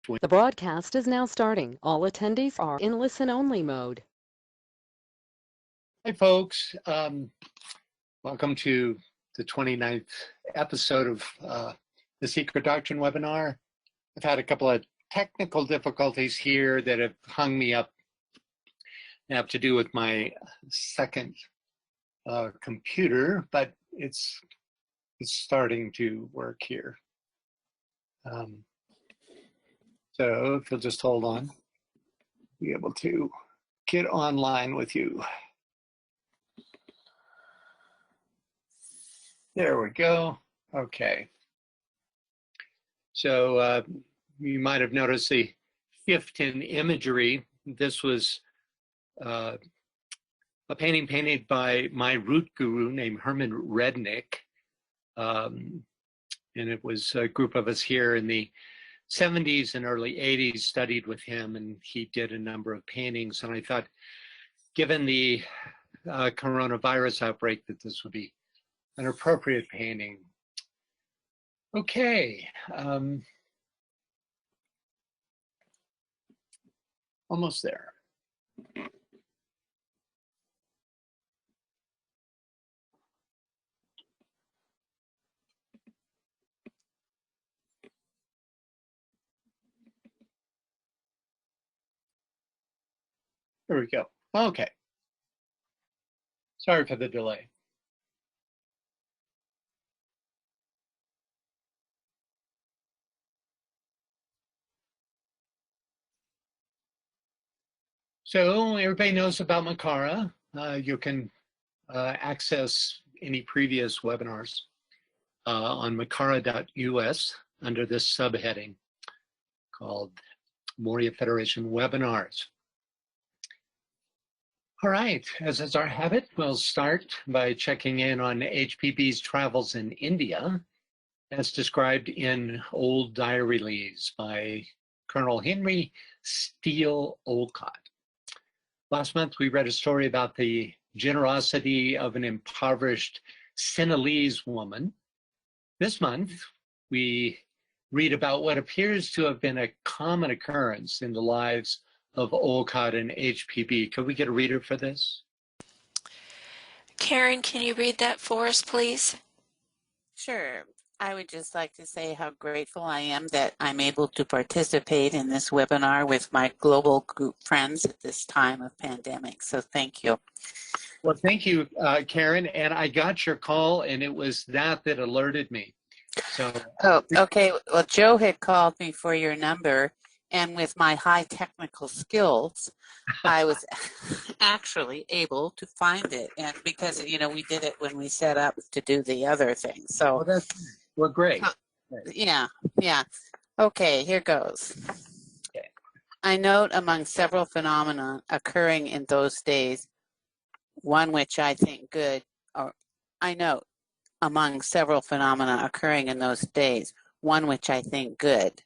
The broadcast is now starting. All attendees are in listen-only mode. Hey folks, welcome to the 29th episode of the Secret Doctrine webinar. I've had a couple of technical difficulties here that have hung me up. They have to do with my second computer, but it's starting to work here. So if you'll just hold on, I'll be able to get online with you. There we go. Okay. So you might have noticed the shift in imagery. This was a painting painted by my root guru named Herman Rednick. And it was a group of us here in the 70s and early 80s studied with him, and he did a number of paintings. And I thought, given the coronavirus outbreak, that this would be an appropriate painting. Okay. Almost there. There we go. Okay. Sorry for the delay. So everybody knows about Makara. You can access any previous webinars on makara.us under this subheading called Moria Federation Webinars. All right, as is our habit, we'll start by checking in on HPB's travels in India, as described in old diaries by Colonel Henry Steele Olcott. Last month, we read a story about the generosity of an impoverished Sinhalese woman. This month, we read about what appears to have been a common occurrence in the lives of Olcott and HPB. Could we get a reader for this? Karen, can you read that for us, please? Sure. I would just like to say how grateful I am that I'm able to participate in this webinar with my global group friends at this time of pandemic. So thank you. Well, thank you, Karen. And I got your call, and it was that alerted me. So. Oh, okay. Well, Joe had called me for your number, and with my high technical skills, I was actually able to find it. And because, you know, we did it when we set up to do the other thing. So, well, great. Yeah. Okay, here goes. Okay. I note among several phenomena occurring in those days, one which I think good, or I note among several phenomena occurring in those days, one which I think good.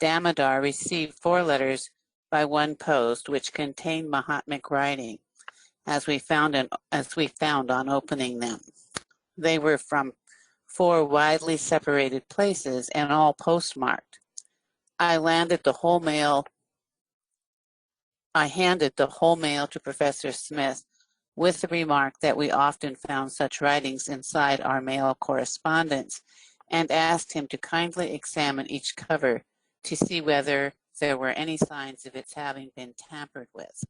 Damodar received 4 letters by one post which contained Mahatmic writing, as we found on opening them. They were from 4 widely separated places and all postmarked. I handed the whole mail to Professor Smith with the remark that we often found such writings inside our mail correspondence, and asked him to kindly examine each cover to see whether there were any signs of its having been tampered with.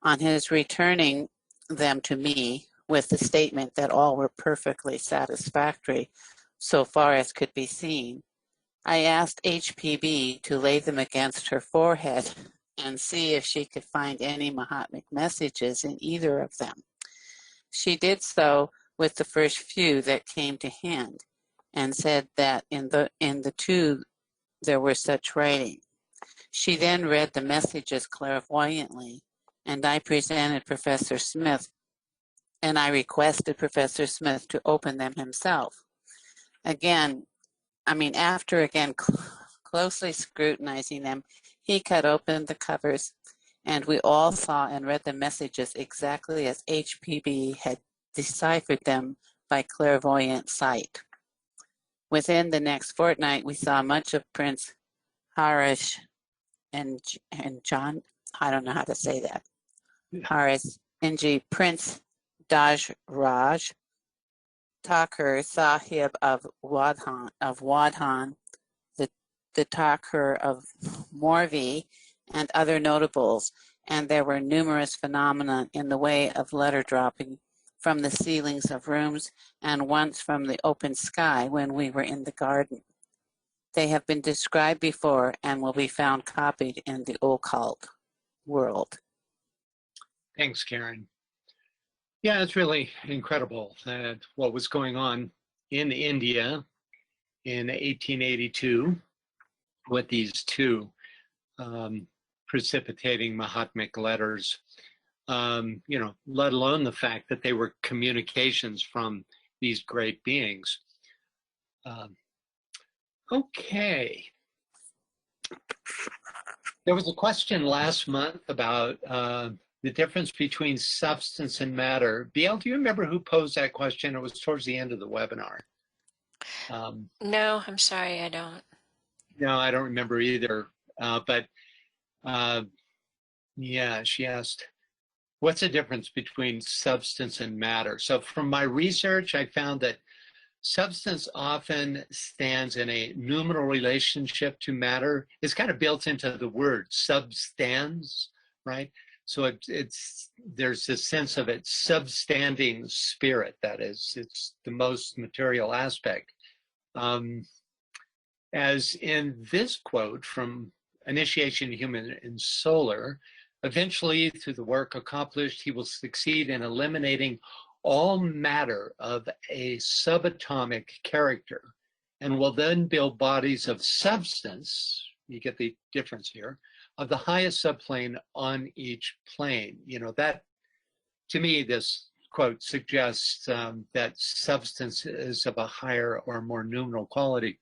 On his returning them to me with the statement that all were perfectly satisfactory so far as could be seen, I asked HPB to lay them against her forehead and see if she could find any Mahatmic messages in either of them. She did so with the first few that came to hand, and said that in the 2 there were such writing. She then read the messages clairvoyantly, and I presented Professor Smith, and I requested Professor Smith to open them himself. After closely scrutinizing them, he cut open the covers, and we all saw and read the messages exactly as HPB had deciphered them by clairvoyant sight. Within the next fortnight, we saw much of Prince Harish and John, I don't know how to say that. Harish Ng, Prince Daj Raj, Thakur Sahib of Wadhan, the Thakur of Morvi, and other notables, and there were numerous phenomena in the way of letter dropping from the ceilings of rooms and once from the open sky when we were in the garden. They have been described before and will be found copied in the occult world. Thanks, Karen. Yeah, it's really incredible that what was going on in India in 1882 with these two precipitating Mahatmic letters, let alone the fact that they were communications from these great beings. Okay. There was a question last month about the difference between substance and matter. BL, do you remember who posed that question? It was towards the end of the webinar. No, I'm sorry, I don't. No, I don't remember either. Yeah, she asked, what's the difference between substance and matter? So from my research, I found that substance often stands in a numeral relationship to matter. It's kind of built into the word substans, right? So there's this sense of it substanding spirit, that is, it's the most material aspect. As in this quote from Initiation Human and Solar, eventually through the work accomplished, he will succeed in eliminating all matter of a subatomic character and will then build bodies of substance, you get the difference here, of the highest subplane on each plane. That, to me, this quote suggests that substance is of a higher or more numeral quality.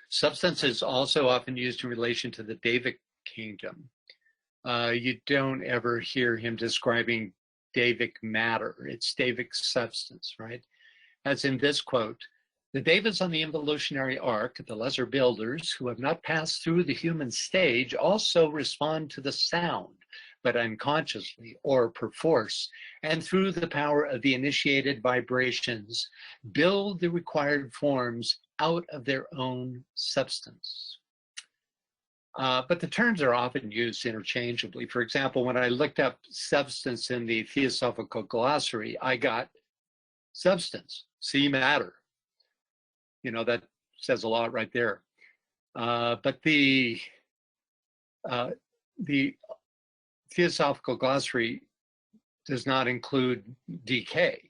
Substance is also often used in relation to the Devic kingdom. You don't ever hear him describing Devic matter. It's Devic substance, right? As in this quote, the Devas on the evolutionary arc, the lesser builders who have not passed through the human stage, also respond to the sound, but unconsciously or perforce, and through the power of the initiated vibrations, build the required forms out of their own substance. But the terms are often used interchangeably. For example, when I looked up substance in the Theosophical Glossary, I got substance, see matter. That says a lot right there. But the Theosophical Glossary does not include decay.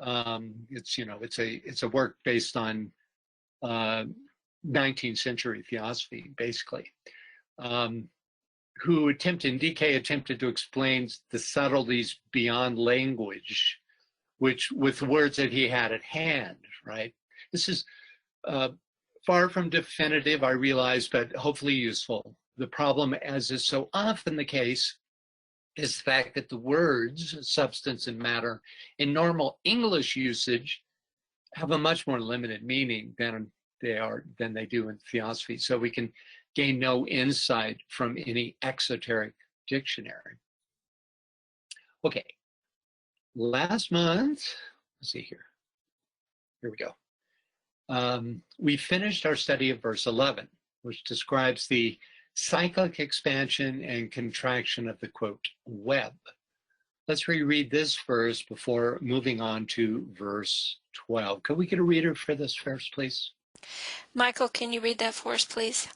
It's a work based on 19th century theosophy, basically, who attempted to explain the subtleties beyond language, which with words that he had at hand, right? This is far from definitive, I realize, but hopefully useful. The problem, as is so often the case, is the fact that the words substance and matter in normal English usage have a much more limited meaning than they do in theosophy. So we can gain no insight from any exoteric dictionary. Okay, last month, let's see here. Here we go. We finished our study of verse 11, which describes the cyclic expansion and contraction of the quote, web. Let's reread this verse before moving on to verse 12. Could we get a reader for this verse, please? Michael, can you read that for us, please?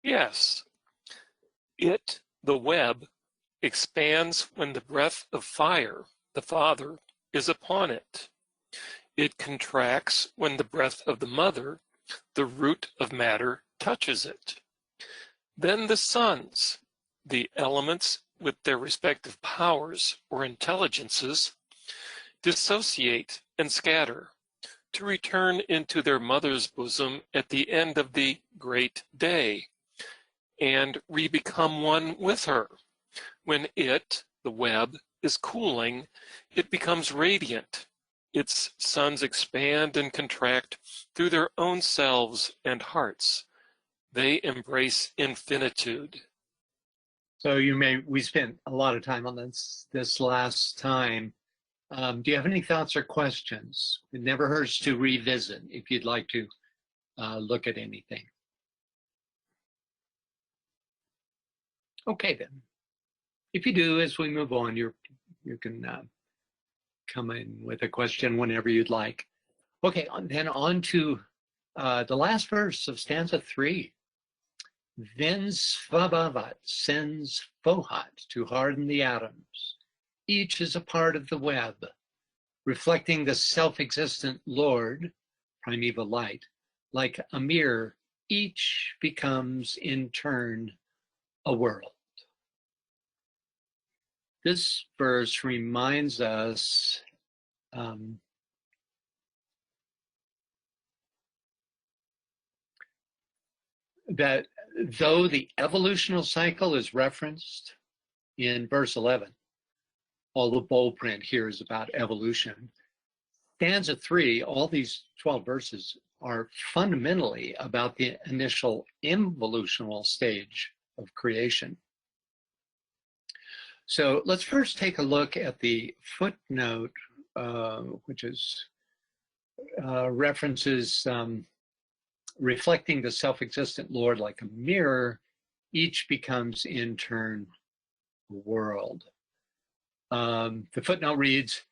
Yes. It, the web, expands when the breath of fire, the Father, is upon it. It contracts when the breath of the Mother, the root of matter, touches it. Then the sons, the elements with their respective powers or intelligences, dissociate and scatter to return into their mother's bosom at the end of the great day and re-become one with her. When it, the web, is cooling, it becomes radiant its sons expand and contract through their own selves and hearts. They embrace infinitude. So we spent a lot of time on this last time. Do you have any thoughts or questions? It never hurts to revisit if you'd like to look at anything. Okay, then. If you do, as we move on, you can come in with a question whenever you'd like. Okay, then on to the last verse of stanza 3. Then Svabhavat sends Fohat to harden the atoms. Each is a part of the web, reflecting the self-existent Lord, primeval light. Like a mirror, each becomes in turn a world. This verse reminds us that though the evolutional cycle is referenced in verse 11, all the bold print here is about evolution. Stanza 3, all these 12 verses are fundamentally about the initial involutional stage of creation. So let's first take a look at the footnote, which is references reflecting the self-existent Lord like a mirror, each becomes in turn a world. The footnote reads,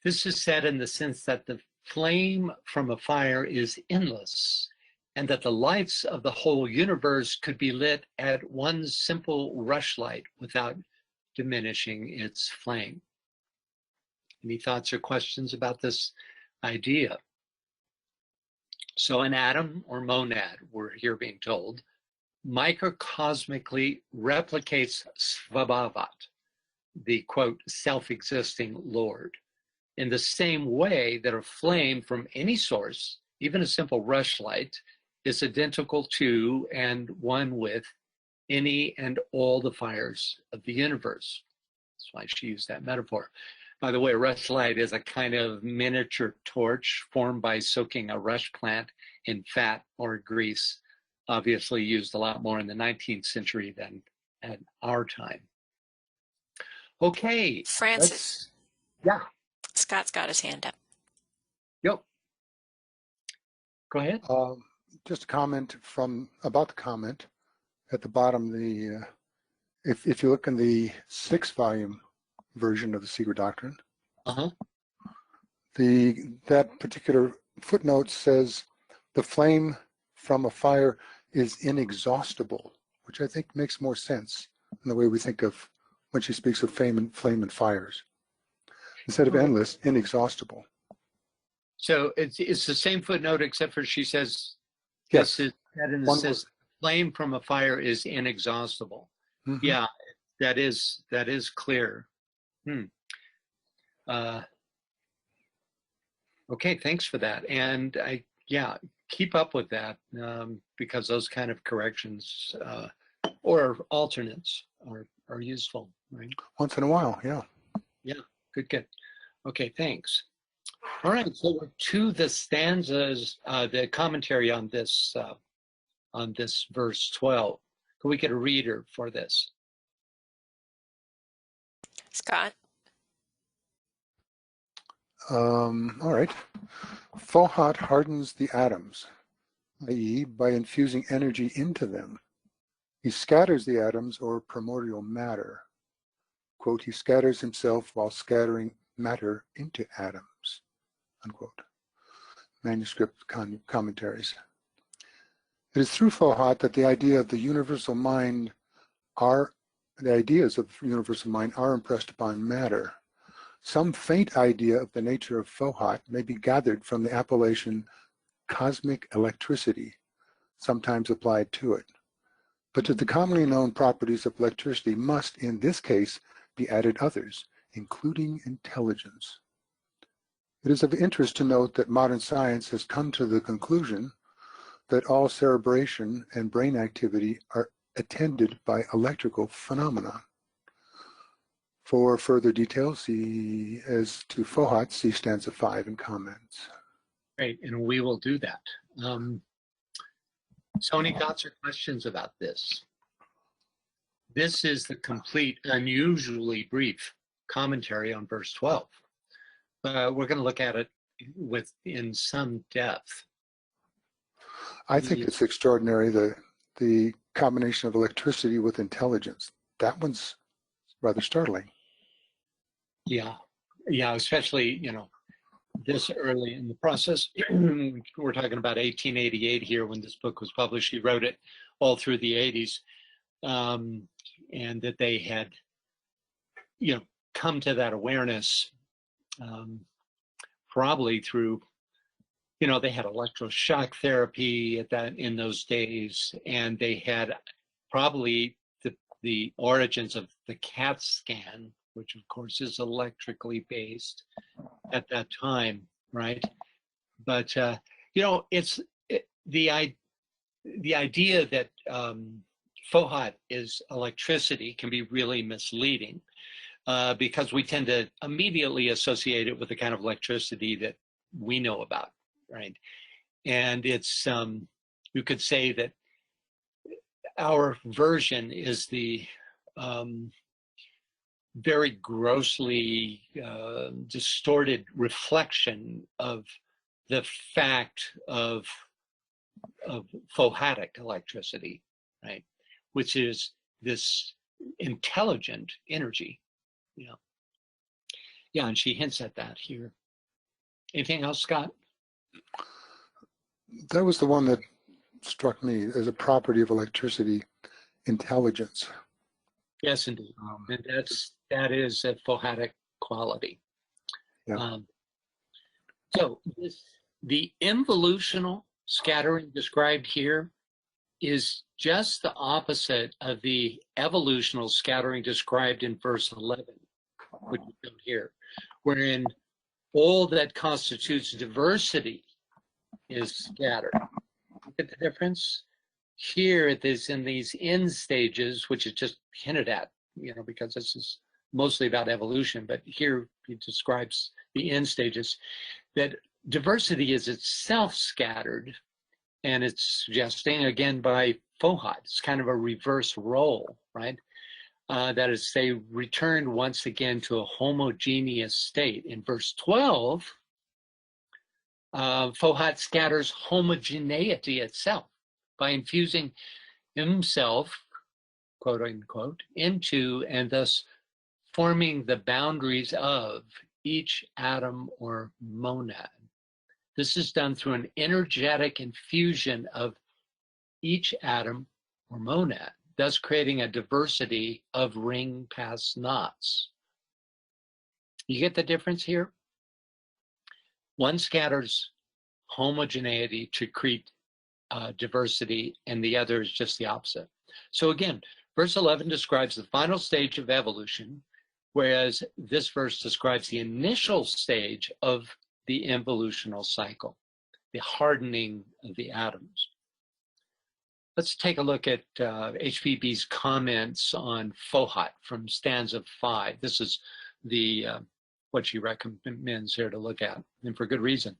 this is said in the sense that the flame from a fire is endless, and that the lights of the whole universe could be lit at one simple rushlight without diminishing its flame. Any thoughts or questions about this idea? So an atom or monad, we're here being told, microcosmically replicates Svabhavat, the quote, self-existing Lord, in the same way that a flame from any source, even a simple rushlight, is identical to and one with any and all the fires of the universe. That's why she used that metaphor. By the way, a rushlight is a kind of miniature torch formed by soaking a rush plant in fat or grease, obviously used a lot more in the 19th century than at our time. Okay. Francis. Yeah. Scott's got his hand up. Yep. Go ahead. Just a comment about the comment at the bottom. If you look in the 6th volume version of the Secret Doctrine, that particular footnote says the flame from a fire is inexhaustible, which I think makes more sense in the way we think of when she speaks of flame and fires. Instead of endless, inexhaustible. So it's the same footnote, except for she says, yes, this is that in the sense flame from a fire is inexhaustible. Mm-hmm. Yeah, that is clear. Okay, thanks for that. And keep up with that because those kind of corrections or alternates are useful, right? Once in a while, yeah. Yeah, good. Okay, thanks. All right, so we're to the stanzas, the commentary on this verse 12. Can we get a reader for this? Scott. All right. Fohat hardens the atoms, i.e., by infusing energy into them. He scatters the atoms or primordial matter. Quote, he scatters himself while scattering matter into atoms, unquote. Manuscript commentaries. It is through Fohat that the ideas of the universal mind are impressed upon matter. Some faint idea of the nature of Fohat may be gathered from the appellation cosmic electricity, sometimes applied to it. But to the commonly known properties of electricity must, in this case, be added others, including intelligence. It is of interest to note that modern science has come to the conclusion that all cerebration and brain activity are attended by electrical phenomena. For further details, see as to Fohat, see stanza 5 in comments. Great, and we will do that. So any thoughts or questions about this? This is the complete, unusually brief commentary on verse 12. We're going to look at it in some depth. I think it's extraordinary, the combination of electricity with intelligence. That one's rather startling. Yeah, especially, this early in the process. We're talking about 1888 here when this book was published. He wrote it all through the 80s, and that they had, come to that awareness probably through, they had electroshock therapy in those days, and they had probably the origins of the CAT scan, which of course is electrically based at that time, right? But it's the idea that Fohat is electricity can be really misleading because we tend to immediately associate it with the kind of electricity that we know about, right? And it's you could say that our version is the very grossly distorted reflection of the fact of Fohatic electricity, right? Which is this intelligent energy, Yeah, and she hints at that here. Anything else, Scott? That was the one that struck me as a property of electricity, intelligence. Yes, indeed. And that is a Fohatic quality. Yeah. So the involutional scattering described here is just the opposite of the evolutional scattering described in verse 11, which we found here, wherein all that constitutes diversity is scattered. Get the difference? Here it is in these end stages, which is just hinted at, because this is mostly about evolution, but here he describes the end stages, that diversity is itself scattered, and it's suggesting, again, by Fohat, it's kind of a reverse role, right? That is, they returned once again to a homogeneous state. In verse 12, Fohat scatters homogeneity itself by infusing himself, quote unquote, into and thus forming the boundaries of each atom or monad. This is done through an energetic infusion of each atom or monad, thus creating a diversity of ring pass knots. You get the difference here? One scatters homogeneity to create diversity, and the other is just the opposite. So again, verse 11 describes the final stage of evolution, whereas this verse describes the initial stage of the involutional cycle, the hardening of the atoms. Let's take a look at HPB's comments on Fohat from stanza 5. This is the what she recommends here to look at, and for good reason.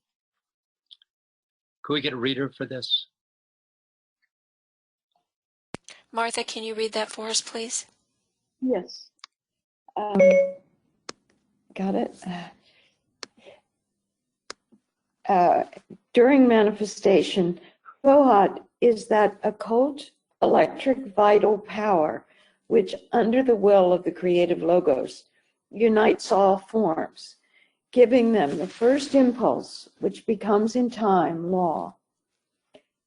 Could we get a reader for this? Martha, can you read that for us, please? Yes. Got it. During manifestation, Fohat is that occult electric vital power which, under the will of the creative logos, unites all forms, giving them the first impulse which becomes in time law.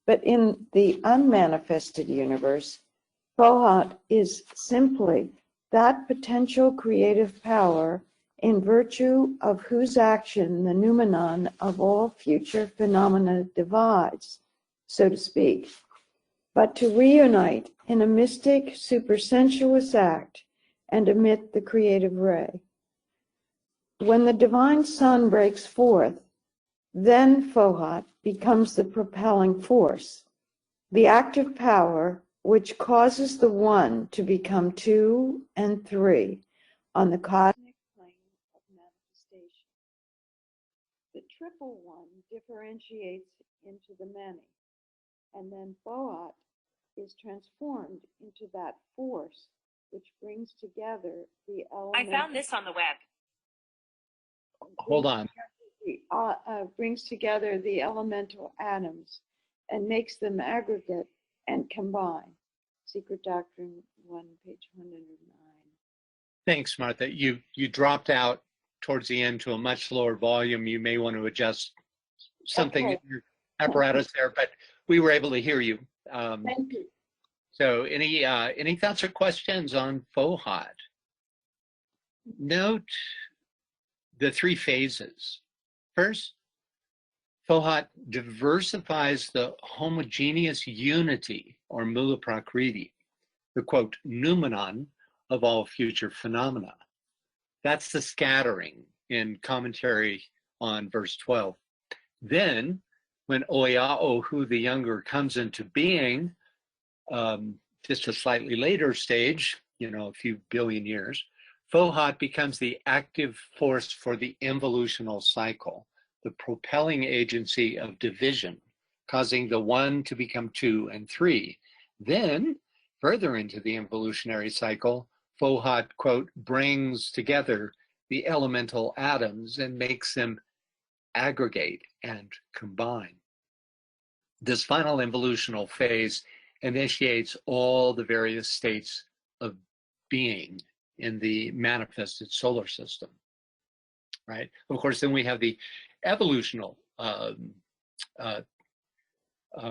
But in the unmanifested universe, Fohat is simply that potential creative power in virtue of whose action the noumenon of all future phenomena divides, so to speak, but to reunite in a mystic supersensuous act and emit the creative ray. When the divine sun breaks forth, then Fohat becomes the propelling force, the active power which causes the one to become two and three, on the cosmic plane of manifestation. The triple one differentiates into the many, and then Fohat is transformed into that force which brings together the elements. I found this on the web. Hold on. Brings together the elemental atoms and makes them aggregate and combine. Secret Doctrine 1, page 109. Thanks, Martha. You dropped out towards the end to a much lower volume. You may want to adjust something in your apparatus there, but we were able to hear you. Thank you. So any thoughts or questions on Fohat? Note the three phases. First, Fohat diversifies the homogeneous unity, or mula prakriti, the quote, noumenon of all future phenomena. That's the scattering in commentary on verse 12. Then, when Oeaohu the Younger comes into being, just a slightly later stage, a few billion years, Fohat becomes the active force for the involutional cycle, the propelling agency of division, causing the one to become two and three. Then, further into the involutionary cycle, Fohat, quote, brings together the elemental atoms and makes them aggregate and combine. This final involutional phase initiates all the various states of being in the manifested solar system, right? Of course, then we have the evolutional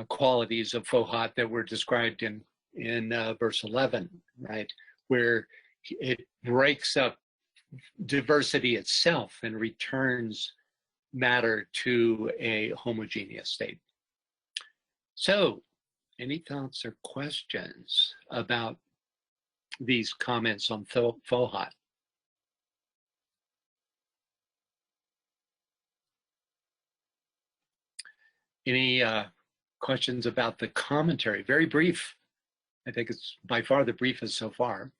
qualities of Fohat that were described in verse 11, right? Where it breaks up diversity itself and returns matter to a homogeneous state. So, any thoughts or questions about these comments on Fohat? Any questions about the commentary? Very brief. I think it's by far the briefest so far.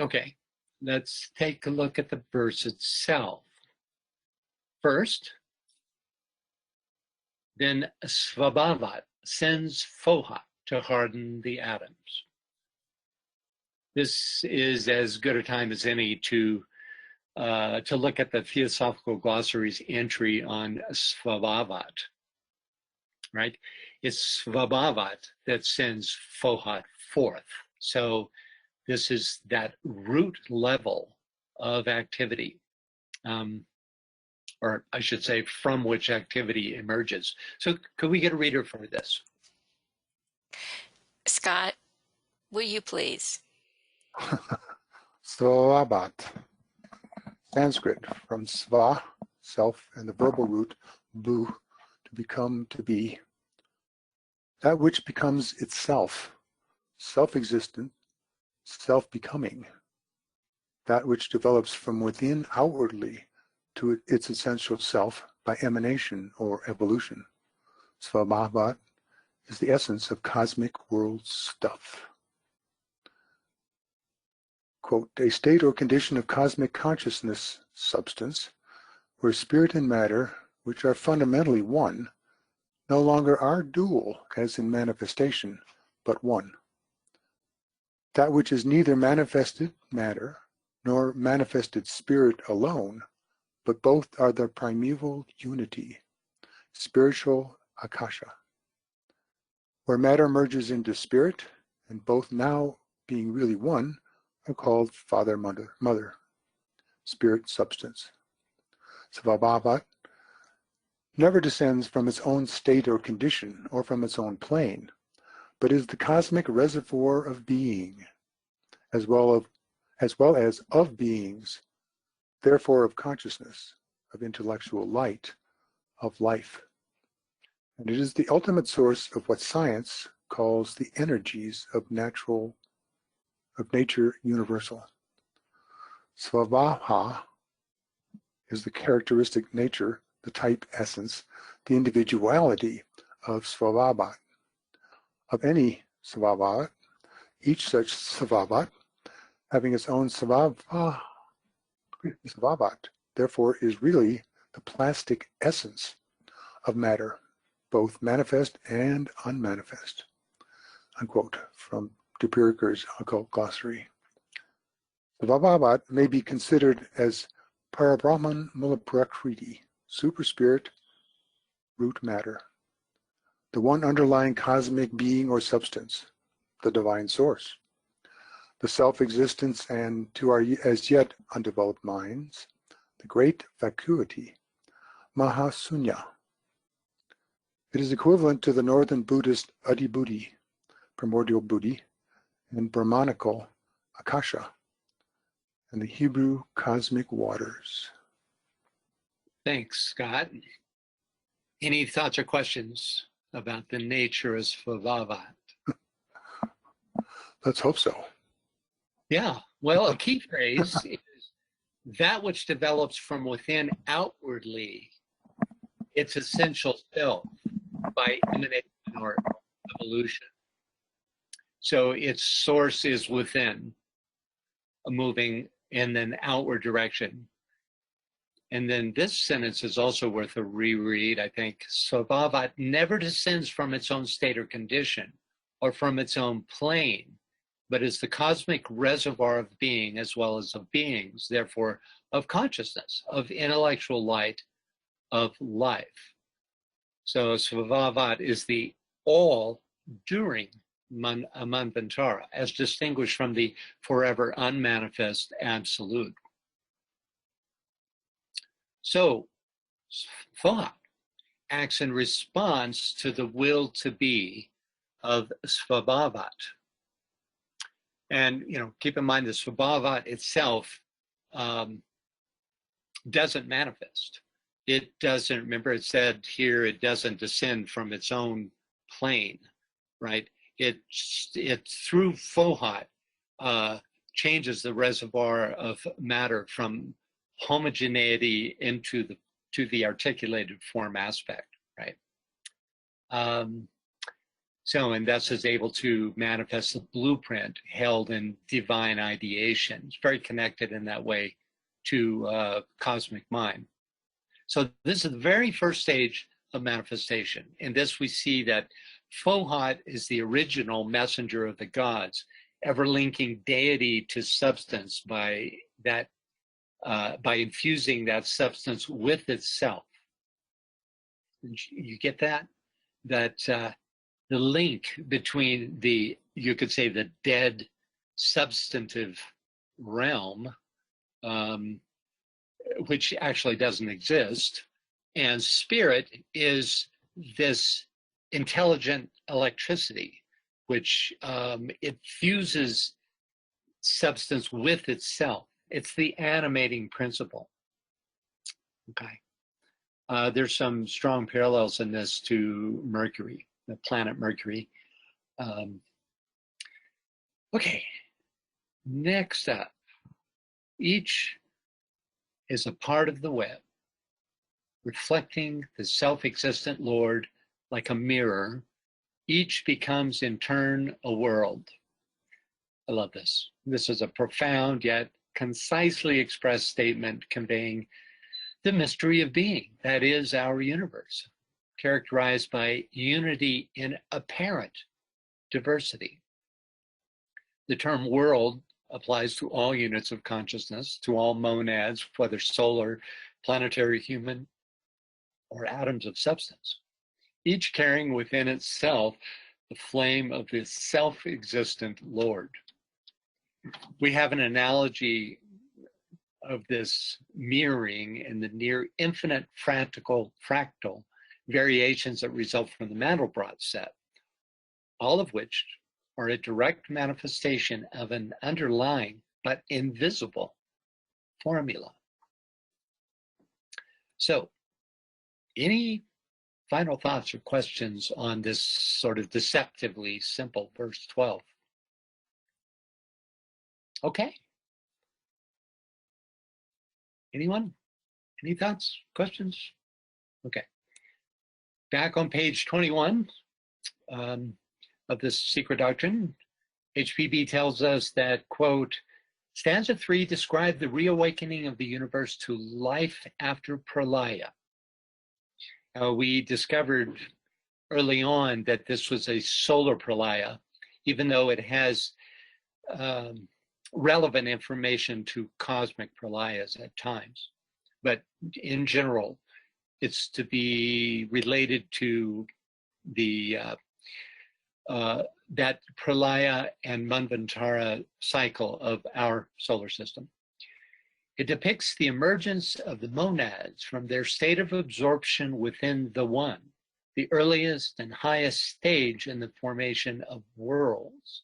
Okay, let's take a look at the verse itself. First, then Svabhavat sends Fohat to harden the atoms. This is as good a time as any to look at the Theosophical Glossary's entry on Svabhavat, right? It's Svabhavat that sends Fohat forth. So this is that root level of activity, or I should say from which activity emerges. So could we get a reader for this? Scott, will you please? Svabhat, Sanskrit, from sva, self, and the verbal root bu, to become, to be. That which becomes itself, self-existent, self-becoming. That which develops from within outwardly to its essential self by emanation or evolution. Svabhavat is the essence of cosmic world stuff. Quote, a state or condition of cosmic consciousness substance where spirit and matter, which are fundamentally one, no longer are dual as in manifestation, but one. That which is neither manifested matter nor manifested spirit alone, but both are the primeval unity, spiritual akasha, where matter merges into spirit, and both now being really one are called father, mother, spirit, substance. Svabhavat never descends from its own state or condition or from its own plane, but is the cosmic reservoir of being, as well as of beings, therefore of consciousness, of intellectual light, of life. And it is the ultimate source of what science calls the energies of nature universal. Svabha is the characteristic nature, the type essence, the individuality of Svabhavat. Of any Svabhavat, each such Svabhavat having its own svabhat, therefore is really the plastic essence of matter, both manifest and unmanifest. Unquote, from De Pyrrhiker's Occult Glossary. Svabhat may be considered as Parabrahman Mula Prakriti, super spirit, root matter, the one underlying cosmic being or substance, the divine source, the self-existence, and to our as yet undeveloped minds, the great vacuity, Mahasunya. It is equivalent to the northern Buddhist Adibhuti, primordial Buddhi, and Brahmanical Akasha, and the Hebrew cosmic waters. Thanks, Scott. Any thoughts or questions about the nature of Svabhat? Let's hope so. Yeah, well, a key phrase is that which develops from within outwardly, its essential self by emanation or evolution. So its source is within, moving in an outward direction. And then this sentence is also worth a reread, I think. Svabhat never descends from its own state or condition or from its own plane, but is the cosmic reservoir of being as well as of beings, therefore of consciousness, of intellectual light, of life. So Svabhat is the all during Manvantara, as distinguished from the forever unmanifest absolute. So Svabhat acts in response to the will to be of Svabhat. And, keep in mind the Svabhat itself doesn't manifest. It doesn't, remember it said here, it doesn't descend from its own plane, right? It through Fohat changes the reservoir of matter from homogeneity into the articulated form aspect, right? And thus is able to manifest the blueprint held in divine ideation. It's very connected in that way to cosmic mind. So this is the very first stage of manifestation. In this we see that Fohat is the original messenger of the gods, ever linking deity to substance by infusing that substance with itself. You get that? That the link between you could say the dead substantive realm, which actually doesn't exist, and spirit is this intelligent electricity, which it fuses substance with itself. It's the animating principle. Okay. There's some strong parallels in this to Mercury, the planet Mercury. Okay. Next up, each is a part of the web, reflecting the self-existent Lord like a mirror. Each becomes in turn a world. I love this. This is a profound yet concisely expressed statement conveying the mystery of being, that is our universe, characterized by unity in apparent diversity. The term world applies to all units of consciousness, to all monads, whether solar, planetary, human, or atoms of substance, each carrying within itself the flame of the self-existent Lord. We have an analogy of this mirroring in the near infinite fractal variations that result from the Mandelbrot set, all of which are a direct manifestation of an underlying but invisible formula. So, any final thoughts or questions on this sort of deceptively simple verse 12? Okay. Anyone? Any thoughts, questions? Okay. Back on page 21 of this Secret Doctrine, HPB tells us that, quote, Stanza 3 described the reawakening of the universe to life after pralaya. We discovered early on that this was a solar pralaya, even though it has relevant information to cosmic pralayas at times. But in general, it's to be related to the that pralaya and manvantara cycle of our solar system. It depicts the emergence of the monads from their state of absorption within the one, the earliest and highest stage in the formation of worlds.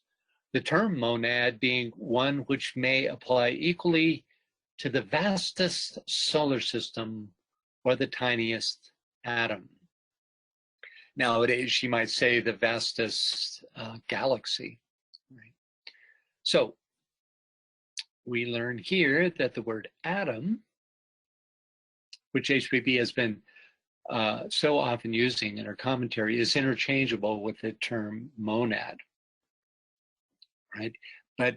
The term monad being one which may apply equally to the vastest solar system or the tiniest atom. Nowadays, you might say the vastest galaxy. Right? So we learn here that the word atom, which HPB has been so often using in her commentary, is interchangeable with the term monad, right? But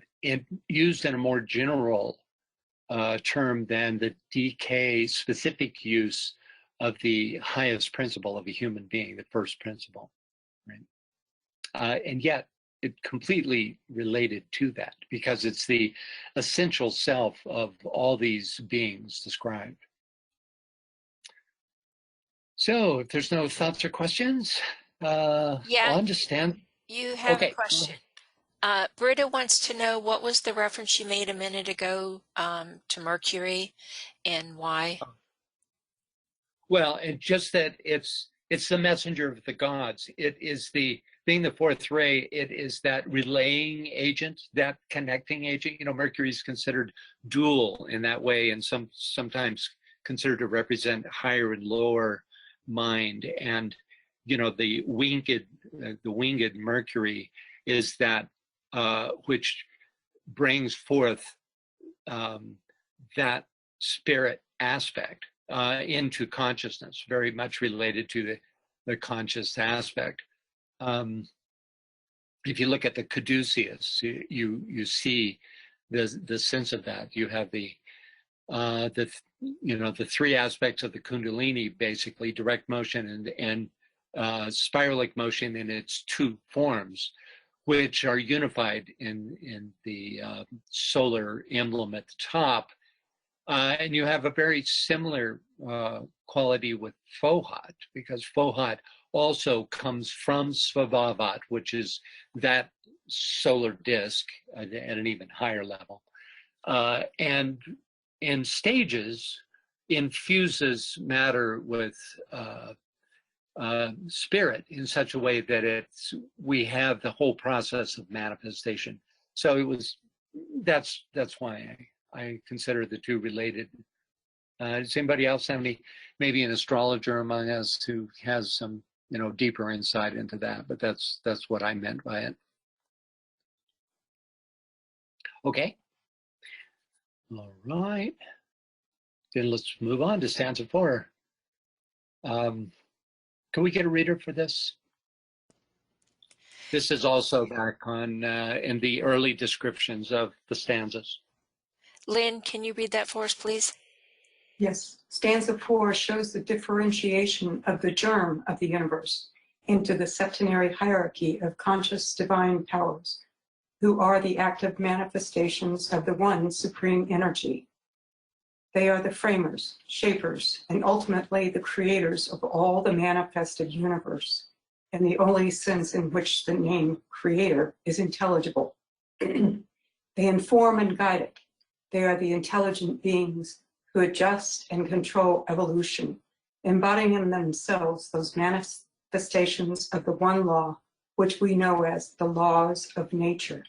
used in a more general term than the DK specific use of the highest principle of a human being, the first principle, right? And yet it completely related to that because it's the essential self of all these beings described. So if there's no thoughts or questions, Yeah, understand. you have Okay. a question. Britta wants to know what was the reference you made a minute ago to Mercury and why? Well, and just that it's the messenger of the gods. It is being the fourth ray, it is that relaying agent, that connecting agent. You know, Mercury is considered dual in that way, and sometimes considered to represent higher and lower mind. And you know, the winged Mercury is that which brings forth that spirit aspect into consciousness, very much related to the conscious aspect. If you look at the caduceus, you see the sense of that. You have the three aspects of the kundalini, basically direct motion and spiralic motion in its two forms, which are unified in the solar emblem at the top. And you have a very similar quality with Fohat, because Fohat also comes from Svabhavat, which is that solar disk at an even higher level. And in stages, infuses matter with spirit in such a way that we have the whole process of manifestation. So that's why I consider the two related. Does anybody else have maybe an astrologer among us who has some deeper insight into that? But that's what I meant by it. Okay. All right. Then let's move on to stanza 4. Can we get a reader for this? This is also back on in the early descriptions of the stanzas. Lynn, can you read that for us, please? Yes. Stanza 4 shows the differentiation of the germ of the universe into the septenary hierarchy of conscious divine powers, who are the active manifestations of the one supreme energy. They are the framers, shapers, and ultimately the creators of all the manifested universe, and the only sense in which the name creator is intelligible. They inform and guide it. They are the intelligent beings who adjust and control evolution, embodying in themselves those manifestations of the one law, which we know as the laws of nature.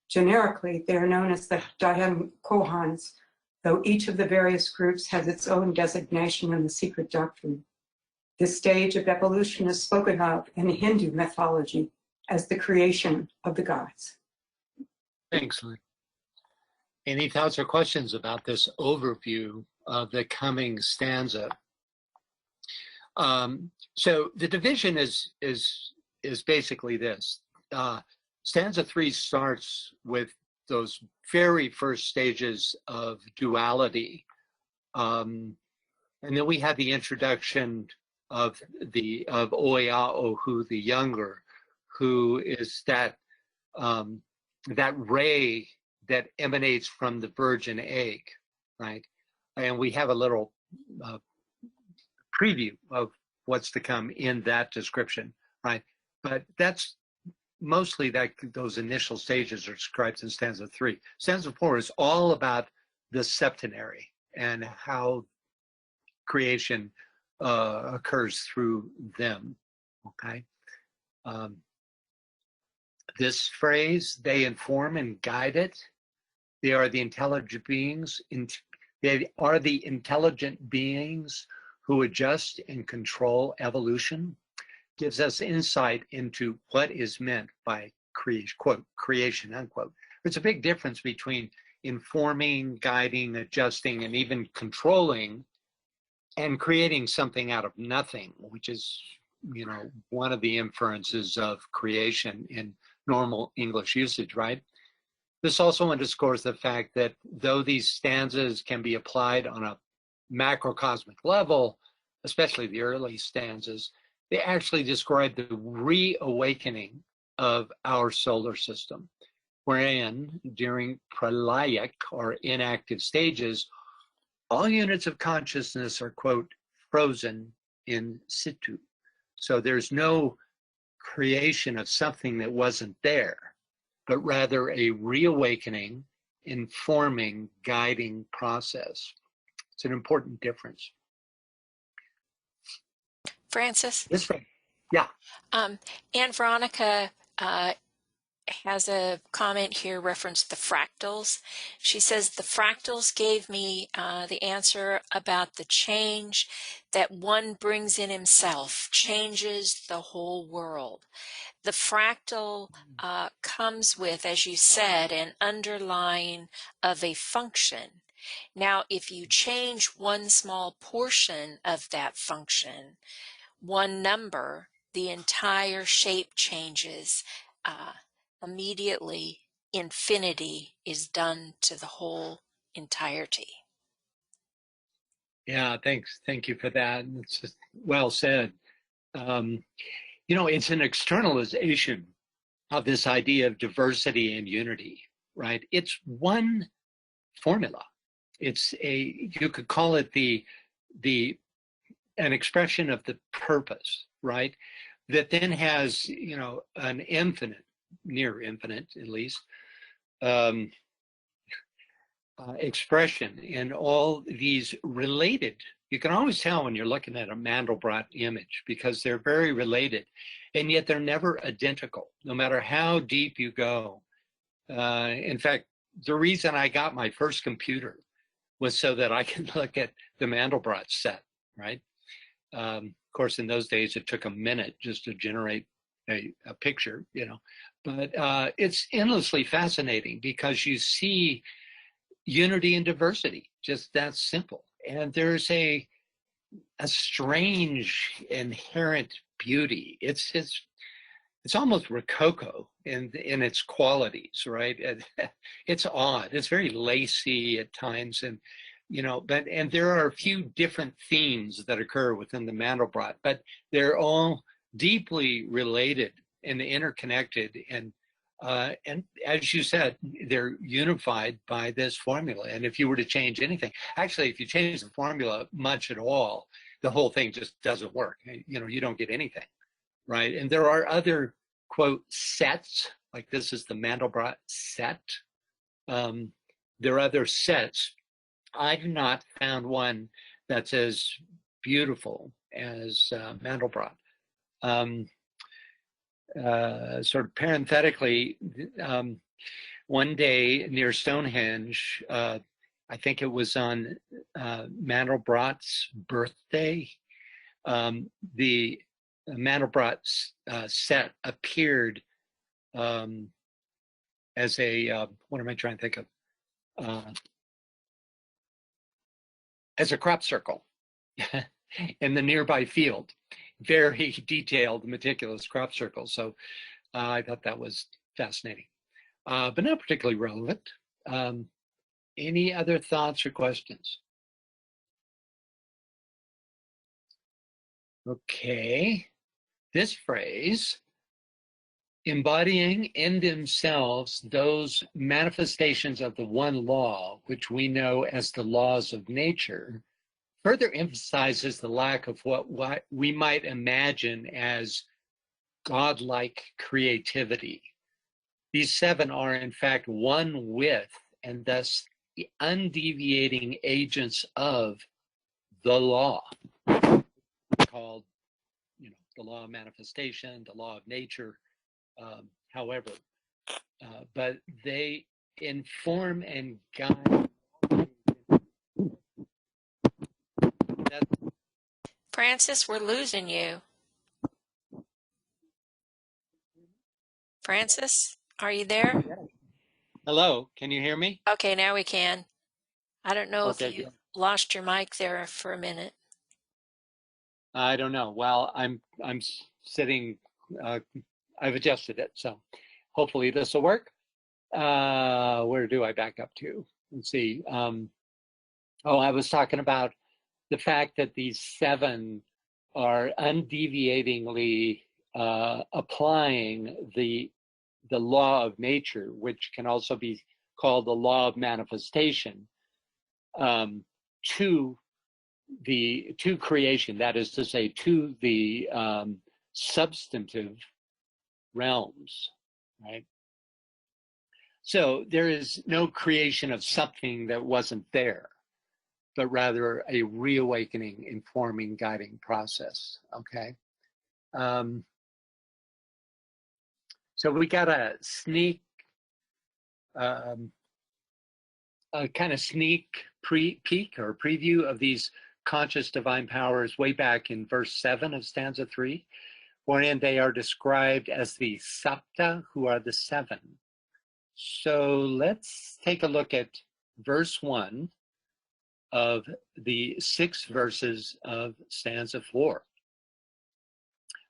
Generically, they are known as the Dhyan Kohans, though each of the various groups has its own designation in the Secret Doctrine. This stage of evolution is spoken of in Hindu mythology as the creation of the gods. Thanks, Lynn. Any thoughts or questions about this overview of the coming stanza? So the division is basically this. Stanza 3 starts with those very first stages of duality. And then we have the introduction of Oeaohu the Younger, who is that that ray that emanates from the virgin egg, right? And we have a little preview of what's to come in that description, right? But that's mostly those initial stages are described in stanza 3. Stanza 4 is all about the septenary and how creation occurs through them, okay? This phrase, they inform and guide it. They are the intelligent beings. They are the intelligent beings who adjust and control evolution. Gives us insight into what is meant by creation, quote, creation, unquote. There's a big difference between informing, guiding, adjusting, and even controlling, and creating something out of nothing, which is, you know, one of the inferences of creation in normal English usage, right? This also underscores the fact that though these stanzas can be applied on a macrocosmic level, especially the early stanzas, they actually describe the reawakening of our solar system, wherein during pralayic or inactive stages, all units of consciousness are, quote, frozen in situ. So there's no creation of something that wasn't there, but rather a reawakening, informing, guiding process. It's an important difference. Francis? This way. Yeah. Anne Veronica has a comment here referenced the fractals. She says the fractals gave me the answer about the change that one brings in himself, changes the whole world. The fractal comes with, as you said, an underlying of a function. Now, if you change one small portion of that function, one number, the entire shape changes. Immediately, infinity is done to the whole entirety. Yeah, thanks. Thank you for that. It's just well said. You know, it's an externalization of this idea of diversity and unity, right? It's one formula. It's you could call it an expression of the purpose, right? That then has, you know, an infinite, near infinite at least, expression in all these related. You can always tell when you're looking at a Mandelbrot image because they're very related, and yet they're never identical, no matter how deep you go. In fact, the reason I got my first computer was so that I could look at the Mandelbrot set, right? Of course, in those days, it took a minute just to generate a picture, you know, but it's endlessly fascinating because you see unity and diversity, just that simple. And there's a strange inherent beauty. It's almost Rococo in its qualities, right? It's odd. It's very lacy at times, and you know, and there are a few different themes that occur within the Mandelbrot, but they're all deeply related and interconnected, and as you said, they're unified by this formula. And if you were to change anything, actually, if you change the formula much at all, the whole thing just doesn't work. You know, you don't get anything, right? And there are other, quote, sets, like this is the Mandelbrot set. There are other sets. I've not found one that's as beautiful as Mandelbrot. Sort of parenthetically, one day near Stonehenge, I think it was on Mandelbrot's birthday, the Mandelbrot set appeared as a, what am I trying to think of? As a crop circle in the nearby field. Very detailed, meticulous crop circle. So I thought that was fascinating. but not particularly relevant. Any other thoughts or questions? Okay, this phrase, embodying in themselves those manifestations of the one law, which we know as the laws of nature, further emphasizes the lack of what we might imagine as godlike creativity. These seven are in fact one with, and thus the undeviating agents of the law, called, the law of manifestation, the law of nature, however, but they inform and guide. Francis, we're losing you. Francis, are you there? Hello, can you hear me? Okay, now we can. I don't know Okay, if you good. lost your mic there for a minute. I don't know. Well, I'm sitting. I've adjusted it, so hopefully this will work. Where do I back up to? Let's see. I was talking about the fact that these seven are undeviatingly applying the law of nature, which can also be called the law of manifestation, to creation. That is to say, to the substantive realms, right? So there is no creation of something that wasn't there, but rather a reawakening, informing, guiding process, okay? So we got a sneak, a kind of sneak peek or preview of these conscious divine powers way back in verse 7 of stanza 3, wherein they are described as the Sapta, who are the seven. So let's take a look at verse 1 of the 6 verses of stanza 4.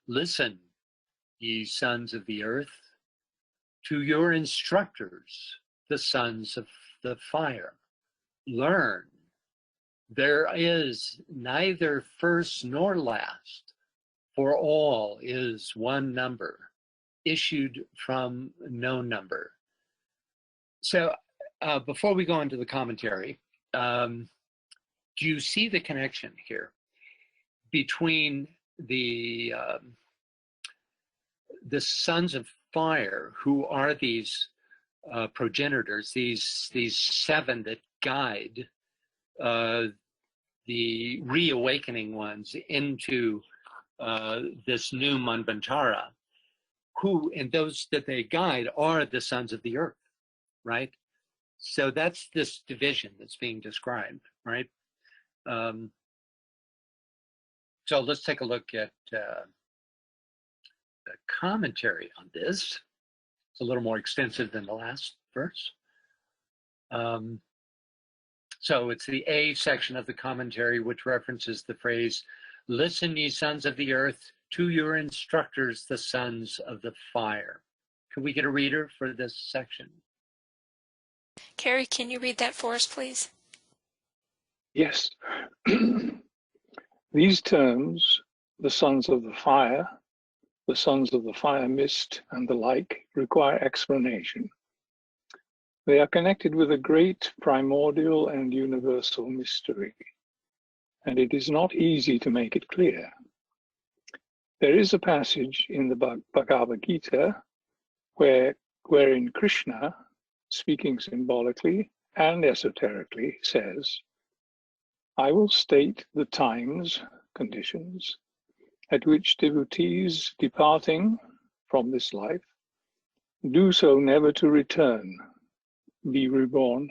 Listen, ye sons of the earth, to your instructors, the sons of the fire. Learn, there is neither first nor last, for all is one number, issued from no number. So before we go into the commentary, do you see the connection here between the sons of fire, who are these progenitors, these seven that guide the reawakening ones into this new Manvantara, and those that they guide are the sons of the earth, right? So that's this division that's being described, right? So let's take a look at the commentary on this. It's a little more extensive than the last verse. So it's the A section of the commentary, which references the phrase, listen, ye sons of the earth, to your instructors, the sons of the fire. Can we get a reader for this section? Carrie, can you read that for us, please? Yes. These terms, the sons of the fire mist, and the like, require explanation. They are connected with a great primordial and universal mystery, and it is not easy to make it clear. There is a passage in the Bhagavad Gita wherein Krishna, speaking symbolically and esoterically, says, I will state the times, conditions, at which devotees departing from this life do so never to return, be reborn,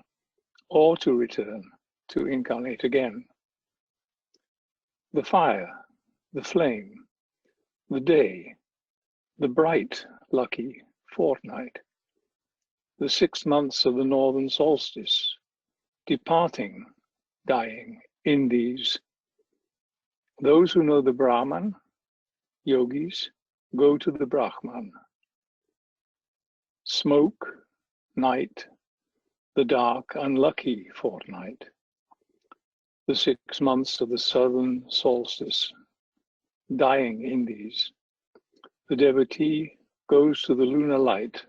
or to return to incarnate again. The fire, the flame, the day, the bright, lucky fortnight, the 6 months of the northern solstice, departing, dying in these. Those who know the Brahman, yogis, go to the Brahman. Smoke, night, the dark, unlucky fortnight, the 6 months of the southern solstice, dying Indies, the devotee goes to the lunar light,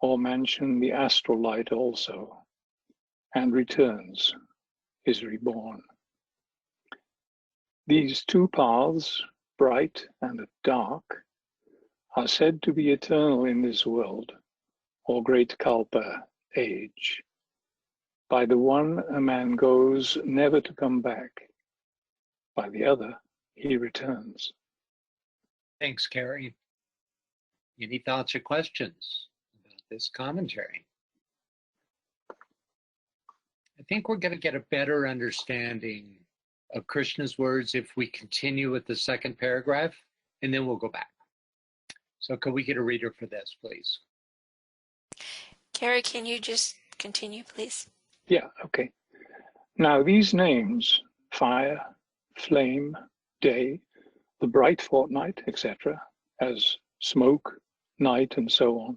or mansion the astral light also, and returns, is reborn. These two paths, bright and dark, are said to be eternal in this world, or great Kalpa age. By the one a man goes never to come back, by the other he returns. Thanks, Carrie. Any thoughts or questions about this commentary? I think we're going to get a better understanding of Krishna's words if we continue with the second paragraph, and then we'll go back. So could we get a reader for this, please? Carrie, can you just continue, please? Yeah, okay. Now these names, fire, flame, day, the bright fortnight, etc., as smoke, night, and so on,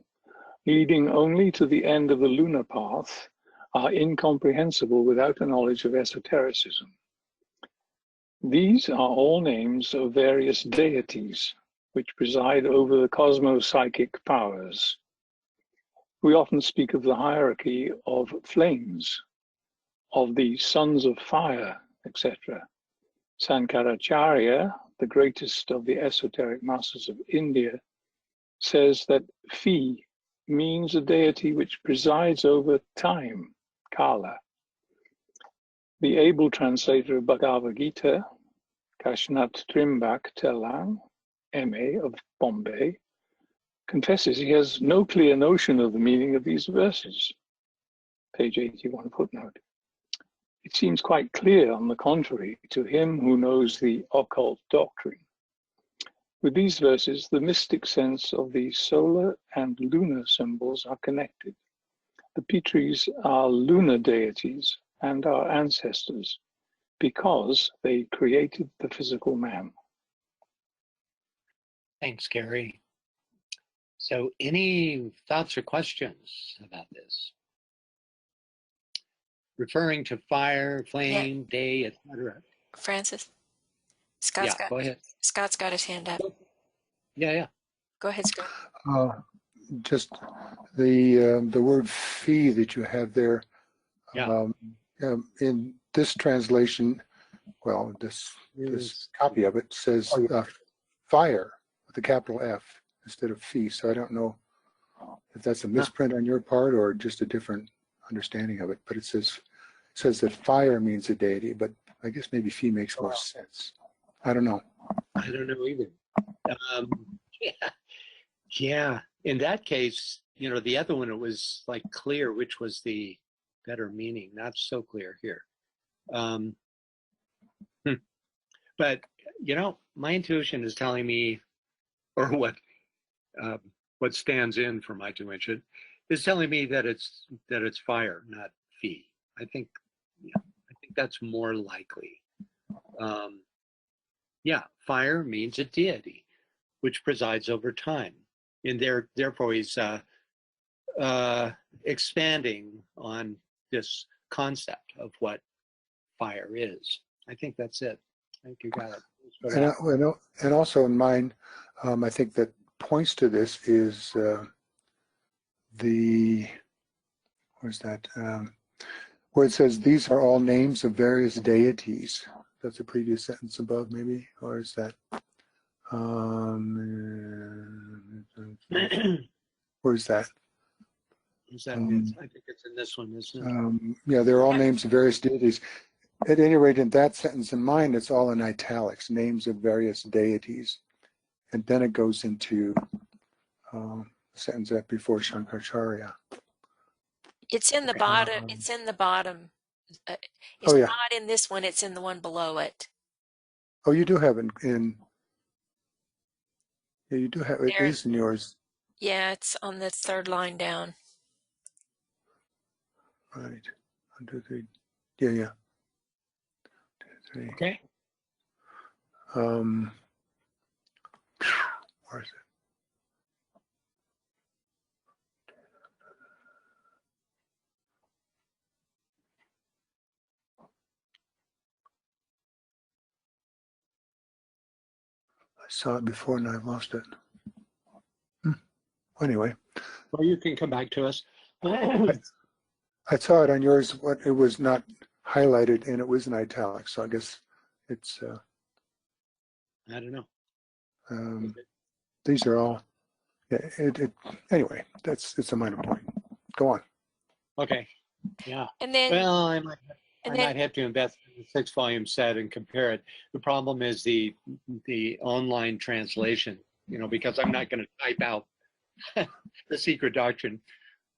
leading only to the end of the lunar path, are incomprehensible without a knowledge of esotericism. These are all names of various deities which preside over the cosmopsychic powers. We often speak of the hierarchy of flames, of the sons of fire, etc. Sankaracharya, the greatest of the esoteric masters of India, says that Fi means a deity which presides over time, Kala. The able translator of Bhagavad Gita, Kashnat Trimbak Telang, M.A. of Bombay, confesses he has no clear notion of the meaning of these verses. Page 81, footnote. It seems quite clear, on the contrary, to him who knows the occult doctrine. With these verses, the mystic sense of the solar and lunar symbols are connected. The Pitris are lunar deities and our ancestors because they created the physical man. Thanks, Gary. So any thoughts or questions about this? Referring to fire, flame, day, etc. Francis? Go ahead. Scott's got his hand up. Yeah. Go ahead, Scott. Just the word fee that you have there. In this translation, well, this copy of it says fire with a capital F instead of fee. So I don't know if that's a misprint on your part or just a different understanding of it. But it says that fire means a deity, but I guess maybe fee makes more sense. I don't know. I don't know either. Yeah. In that case, the other one, it was like clear which was the better meaning. Not so clear here. But my intuition is telling me, or what stands in for my intuition is telling me that it's fire, not fee. I think that's more likely. Fire means a deity which presides over time, and therefore he's expanding on this concept of what fire is. I think that's it. I think you got it. And also in mine, I think that points to this is where's that? Where it says these are all names of various deities. That's the previous sentence above, maybe, or is that? Where's that? Is that I think it's in this one, isn't it? Yeah, they're all names of various deities. At any rate, in that sentence in mine, it's all in italics, names of various deities. And then it goes into the sentence that before Shankaracharya. It's in the bottom. It's in the bottom. It's not in this one. It's in the one below it. Oh, you do have it in. Yeah, you do have it. It is in yours. Yeah, it's on the third line down. Right. 1, 2, 3. Yeah. 2, 3. Okay. Where is it? saw it before and I lost it. Anyway. Well, you can come back to us. I saw it on yours, but it was not highlighted and it was in italics. So I guess it's. I don't know. These are all. Yeah. Anyway, it's a minor point. Go on. Okay. Yeah. And then, well, I might have to invest in the 6-volume set and compare it. The problem is the online translation. You know, because I'm not going to type out the Secret Doctrine.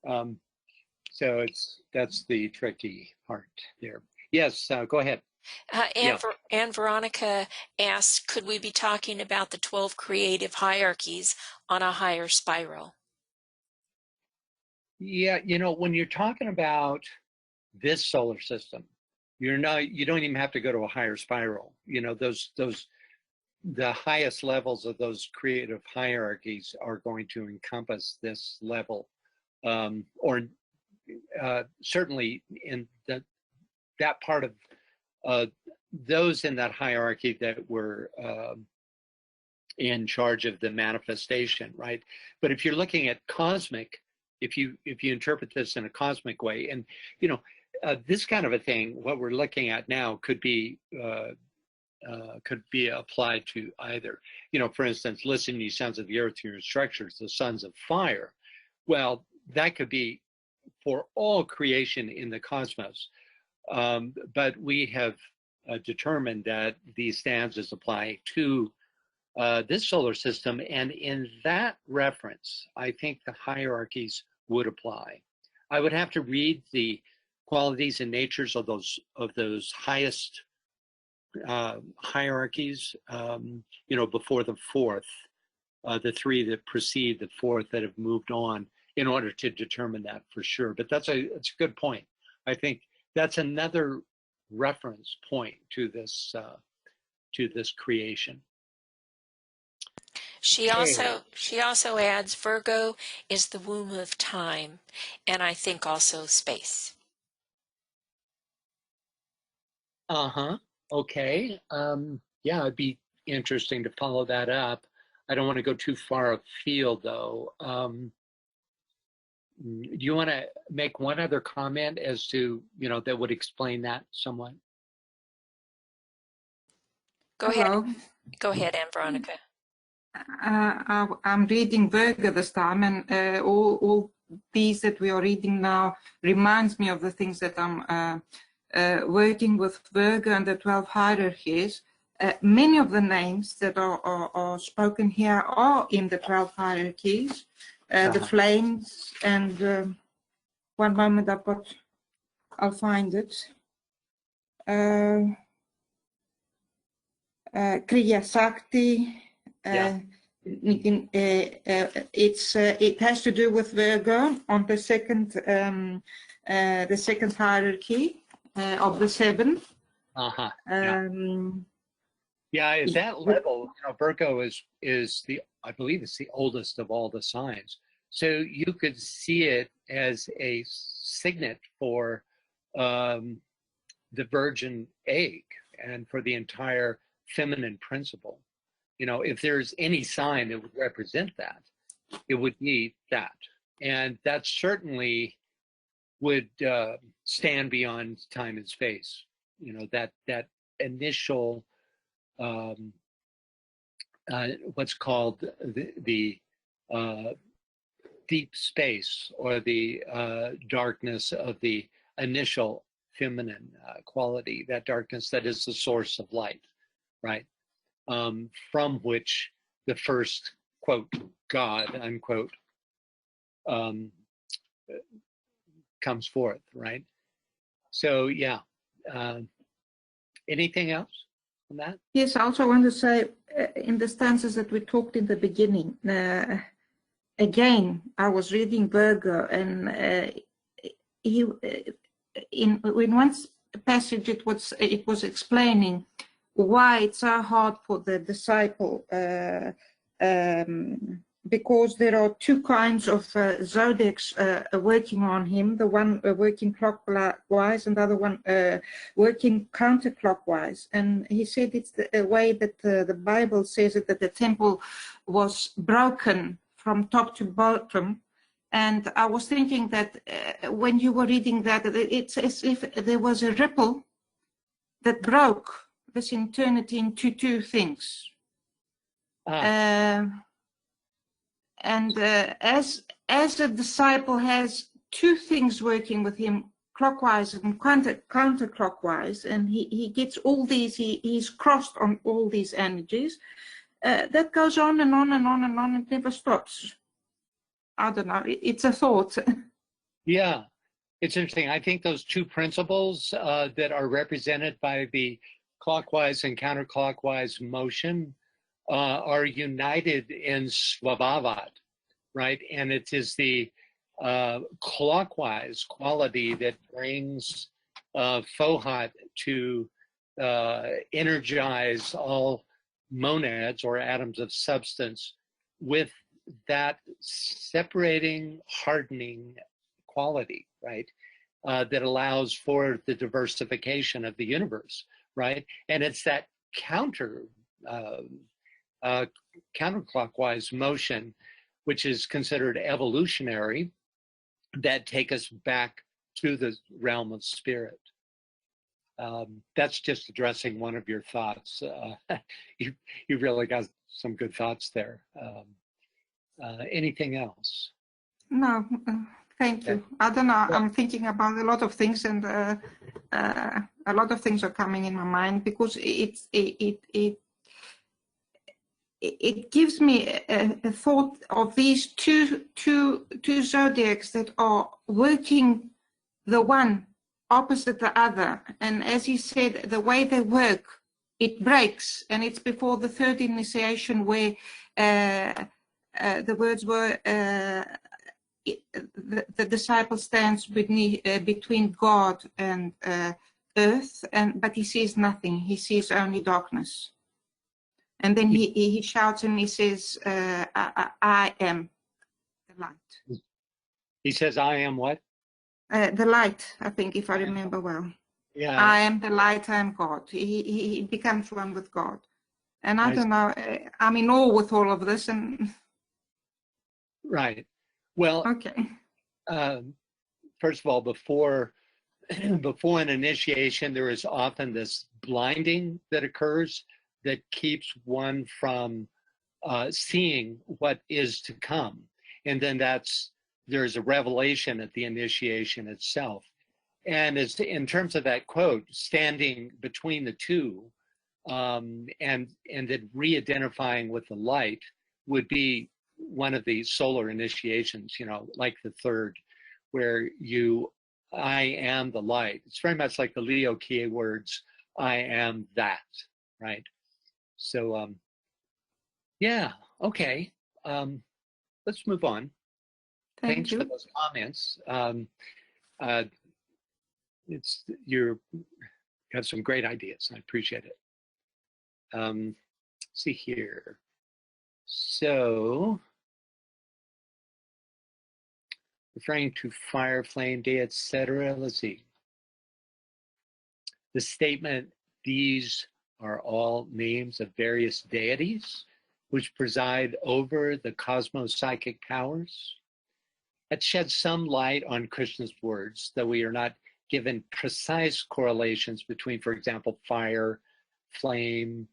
So that's the tricky part there. Yes, go ahead. And Veronica asks, could we be talking about the 12 creative hierarchies on a higher spiral? Yeah, you know, when you're talking about this solar system, you don't even have to go to a higher spiral. You know, the highest levels of those creative hierarchies are going to encompass this level, or certainly in that part of those in that hierarchy that were in charge of the manifestation, right? But if you're looking at cosmic, if you interpret this in a cosmic way, and you know, this kind of a thing, what we're looking at now could be applied to either. You know, for instance, listen, ye sons of the earth, to your structures, the sons of fire. Well, that could be for all creation in the cosmos. But we have determined that these stanzas apply to this solar system, and in that reference, I think the hierarchies would apply. I would have to read the qualities and natures of those highest hierarchies, you know, before the fourth, the three that precede the fourth that have moved on, in order to determine that for sure. But that's a good point. I think that's another reference point to this creation. She also adds Virgo is the womb of time, and I think also space. Okay. Yeah, it'd be interesting to follow that up. I don't want to go too far afield, though. Do you want to make one other comment as to, you know, that would explain that somewhat? Go ahead. Go ahead, Anne Veronica. I'm reading Virgo this time, and all these that we are reading now reminds me of the things that I'm working with Virgo and the 12 hierarchies. Many of the names that are spoken here are in the 12 hierarchies. The flames, and one moment I'll find it. Kriya Sakti. It has to do with Virgo on the second hierarchy of the 7. Yeah, at that level, you know, Virgo is I believe it's the oldest of all the signs. So you could see it as a signet for the virgin egg and for the entire feminine principle. You know, if there's any sign that would represent that, it would be that. And that certainly would stand beyond time and space. You know, that initial what's called the deep space, or the darkness of the initial feminine quality, that darkness that is the source of light, right? From which the first, quote, God, unquote, comes forth, right? So, yeah. Anything else on that? Yes, I also want to say, in the stanzas that we talked in the beginning, again, I was reading Virgo, and in one passage it was explaining because there are two kinds of zodiacs working on him, the one working clockwise and the other one working counterclockwise. And he said it's the way that the Bible says it, that the temple was broken from top to bottom. And I was thinking that when you were reading that, it's as if there was a ripple that broke this eternity into two things. As a disciple has two things working with him, clockwise and counterclockwise, and he gets all these, he's crossed on all these energies, that goes on and on and on and on, and never stops. I don't know, it's a thought. Yeah, it's interesting. I think those two principles that are represented by the clockwise and counterclockwise motion are united in Svabhavat, right? And it is the clockwise quality that brings Fohat to energize all monads or atoms of substance with that separating, hardening quality, right? That allows for the diversification of the universe, right? And it's that counterclockwise motion, which is considered evolutionary, that take us back to the realm of spirit. That's just addressing one of your thoughts. You really got some good thoughts there. Anything else? No, thank you. I don't know, I'm thinking about a lot of things, and a lot of things are coming in my mind, because it gives me a thought of these two zodiacs that are working the one opposite the other. And as he said, the way they work, it breaks. And it's before the third initiation where the words were, the disciple stands between God and earth, but he sees nothing. He sees only darkness. And then he shouts and he says, I am the light. He says, I am what? The light, I think, if I remember well. Yeah. I am the light, I am God. He becomes one with God. And I don't know, I'm in awe with all of this. And right. Well, okay. First of all, before an initiation, there is often this blinding that occurs that keeps one from seeing what is to come. And then there's a revelation at the initiation itself. And it's in terms of that quote, standing between the two, and then re-identifying with the light would be one of the solar initiations, like the third, where I am the light. It's very much like the Leo key words, I am that, right? So, yeah, okay. Let's move on. Thanks for those comments. You have some great ideas. I appreciate it. Let's see here. So, referring to fire, flame, day, etc. Let's see. The statement, these are all names of various deities which preside over the cosmopsychic powers. That sheds some light on Krishna's words, though we are not given precise correlations between, for example, fire, flame,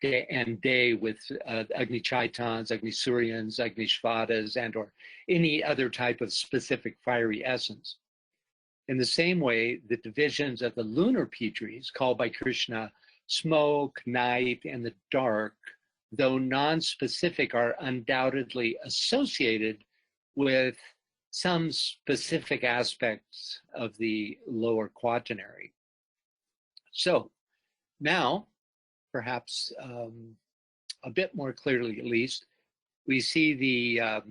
and day with Agni Chaitans, Agni Suryans, Agni Shvatas, and or any other type of specific fiery essence. In the same way, the divisions of the lunar Petris, called by Krishna smoke, night, and the dark, though non-specific, are undoubtedly associated with some specific aspects of the lower quaternary. So now, perhaps a bit more clearly, at least, we see the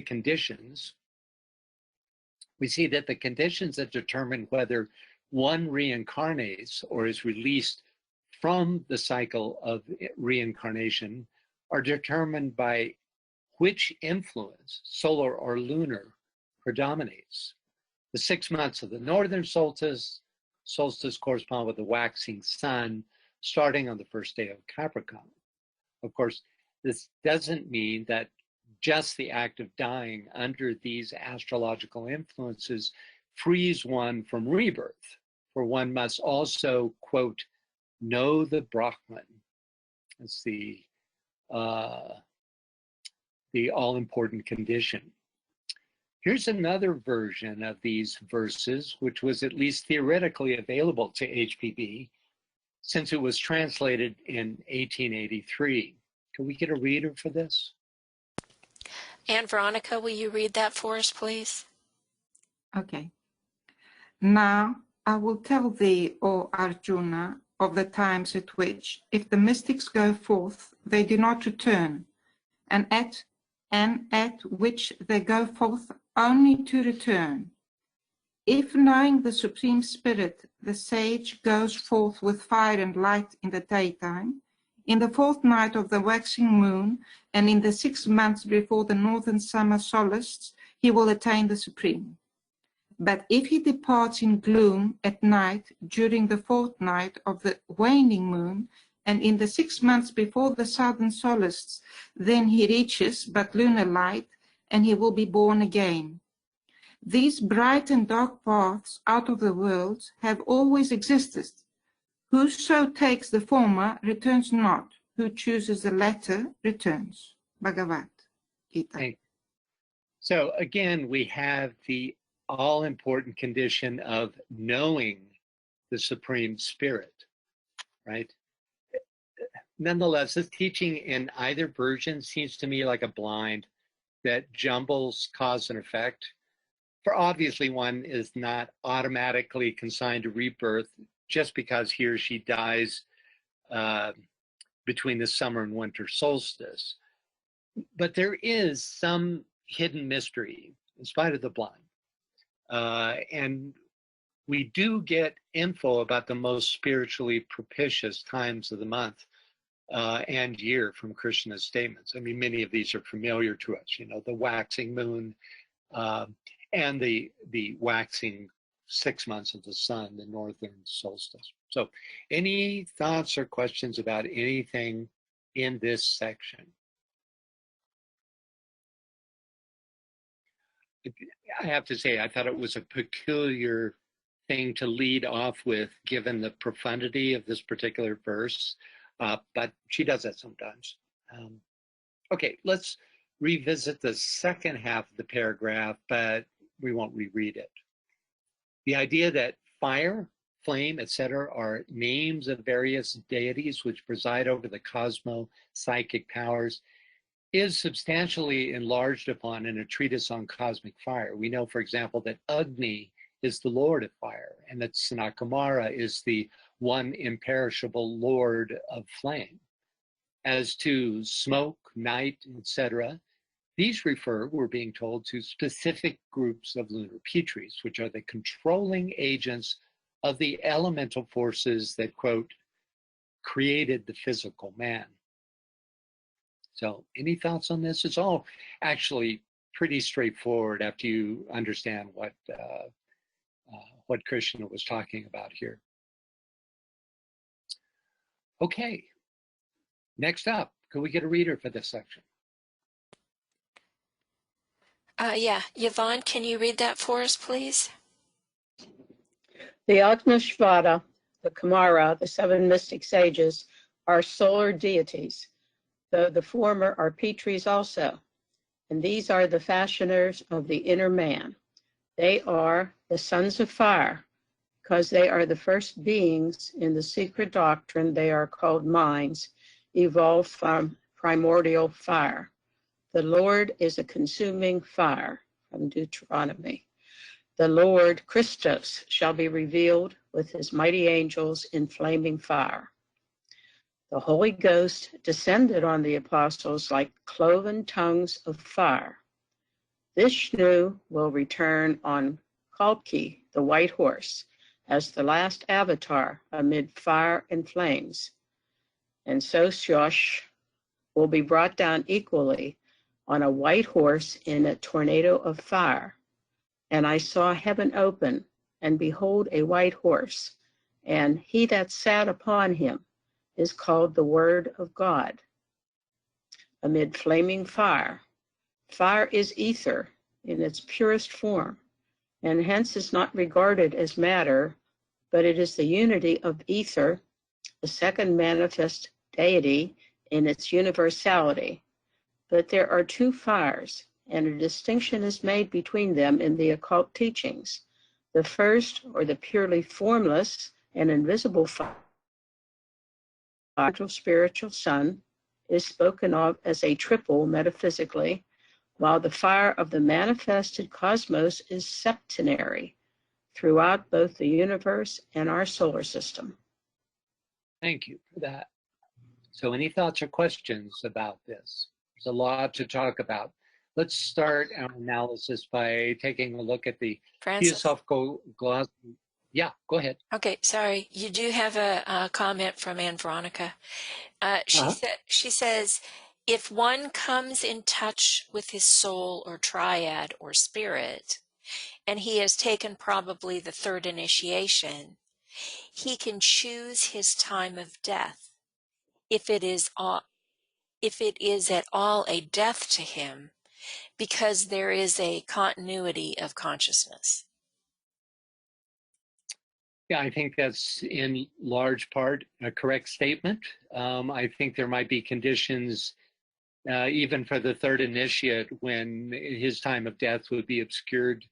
conditions. We see that the conditions that determine whether one reincarnates or is released from the cycle of reincarnation are determined by which influence, solar or lunar, predominates. The 6 months of the northern solstice correspond with the waxing sun starting on the first day of Capricorn. Of course, this doesn't mean that just the act of dying under these astrological influences frees one from rebirth, for one must also, quote, know the Brahman. That's the all-important condition. Here's another version of these verses, which was at least theoretically available to HPB since it was translated in 1883. Can we get a reader for this? And Veronica, will you read that for us, please? Okay. Now I will tell thee, O Arjuna, of the times at which, if the mystics go forth, they do not return, and at which they go forth only to return. If, knowing the Supreme Spirit, the sage goes forth with fire and light in the daytime, in the fortnight of the waxing moon, and in the 6 months before the northern summer solstice, he will attain the Supreme. But if he departs in gloom at night during the fortnight of the waning moon, and in the 6 months before the southern solstice, then he reaches but lunar light, and he will be born again. These bright and dark paths out of the world have always existed. Whoso takes the former returns not. Who chooses the latter returns. Bhagavad Gita. So again, we have the all-important condition of knowing the Supreme Spirit, right? Nonetheless, this teaching in either version seems to me like a blind that jumbles cause and effect. For obviously, one is not automatically consigned to rebirth just because he or she dies between the summer and winter solstice. But there is some hidden mystery in spite of the blind. And we do get info about the most spiritually propitious times of the month and year from Krishna's statements. I mean, many of these are familiar to us, you know, the waxing moon, and the waxing 6 months of the sun, the northern solstice. So any thoughts or questions about anything in this section? I have to say, I thought it was a peculiar thing to lead off with, given the profundity of this particular verse, but she does that sometimes. Okay, let's revisit the second half of the paragraph, but we won't reread it. The idea that fire, flame, etc. are names of various deities which preside over the cosmo-psychic powers is substantially enlarged upon in a treatise on cosmic fire. We know, for example, that Agni is the lord of fire, and that Sanakumara is the one imperishable lord of flame. As to smoke, night, etc., these refer, we're being told, to specific groups of lunar Petries, which are the controlling agents of the elemental forces that, quote, created the physical man. So any thoughts on this? It's all actually pretty straightforward after you understand what Krishna was talking about here. Okay, next up, could we get a reader for this section? Yeah, Yvonne, can you read that for us, please? The Agnashvara, the Kumara, the 7 mystic sages, are solar deities, though the former are Petries also. And these are the fashioners of the inner man. They are the sons of fire, because they are the first beings in the secret doctrine. They are called minds, evolved from primordial fire. The Lord is a consuming fire, from Deuteronomy. The Lord Christos shall be revealed with his mighty angels in flaming fire. The Holy Ghost descended on the apostles like cloven tongues of fire. Vishnu will return on Kalki, the white horse, as the last avatar amid fire and flames. And so Shosh, will be brought down equally on a white horse in a tornado of fire. And I saw heaven open, and behold, a white horse, and he that sat upon him is called the Word of God. Amid flaming fire, fire is ether in its purest form, and hence is not regarded as matter, but it is the unity of ether, the second manifest deity in its universality. But there are two fires, and a distinction is made between them in the occult teachings. The first, or the purely formless and invisible fire, spiritual sun, is spoken of as a triple metaphysically, while the fire of the manifested cosmos is septenary throughout both the universe and our solar system. Thank you for that. So any thoughts or questions about this? There's a lot to talk about. Let's start our analysis by taking a look at the Theosophical glossary. Yeah, go ahead. Okay, sorry. You do have a comment from Anne Veronica. She says, if one comes in touch with his soul or triad or spirit, and he has taken probably the third initiation, he can choose his time of death. If it is at all a death to him, because there is a continuity of consciousness. Yeah, I think that's in large part a correct statement. I think there might be conditions, even for the third initiate, when his time of death would be obscured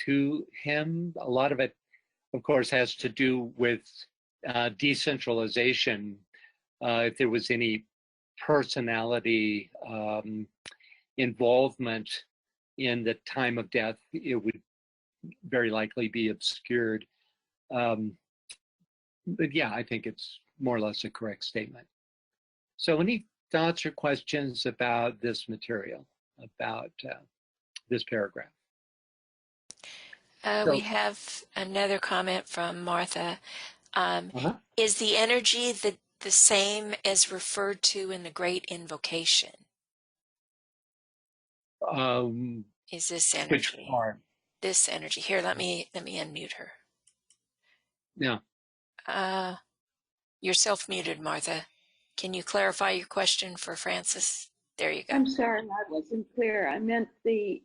to him. A lot of it, of course, has to do with decentralization. If there was any personality involvement in the time of death, it would very likely be obscured. But yeah, I think it's more or less a correct statement. So any thoughts or questions about this material, about this paragraph? We have another comment from Martha. Is the energy the same as referred to in the Great Invocation? Is this energy? Which part? This energy. Here, let me unmute her. Yeah. You're self-muted, Martha. Can you clarify your question for Francis? There you go. I'm sorry, I wasn't clear. I meant the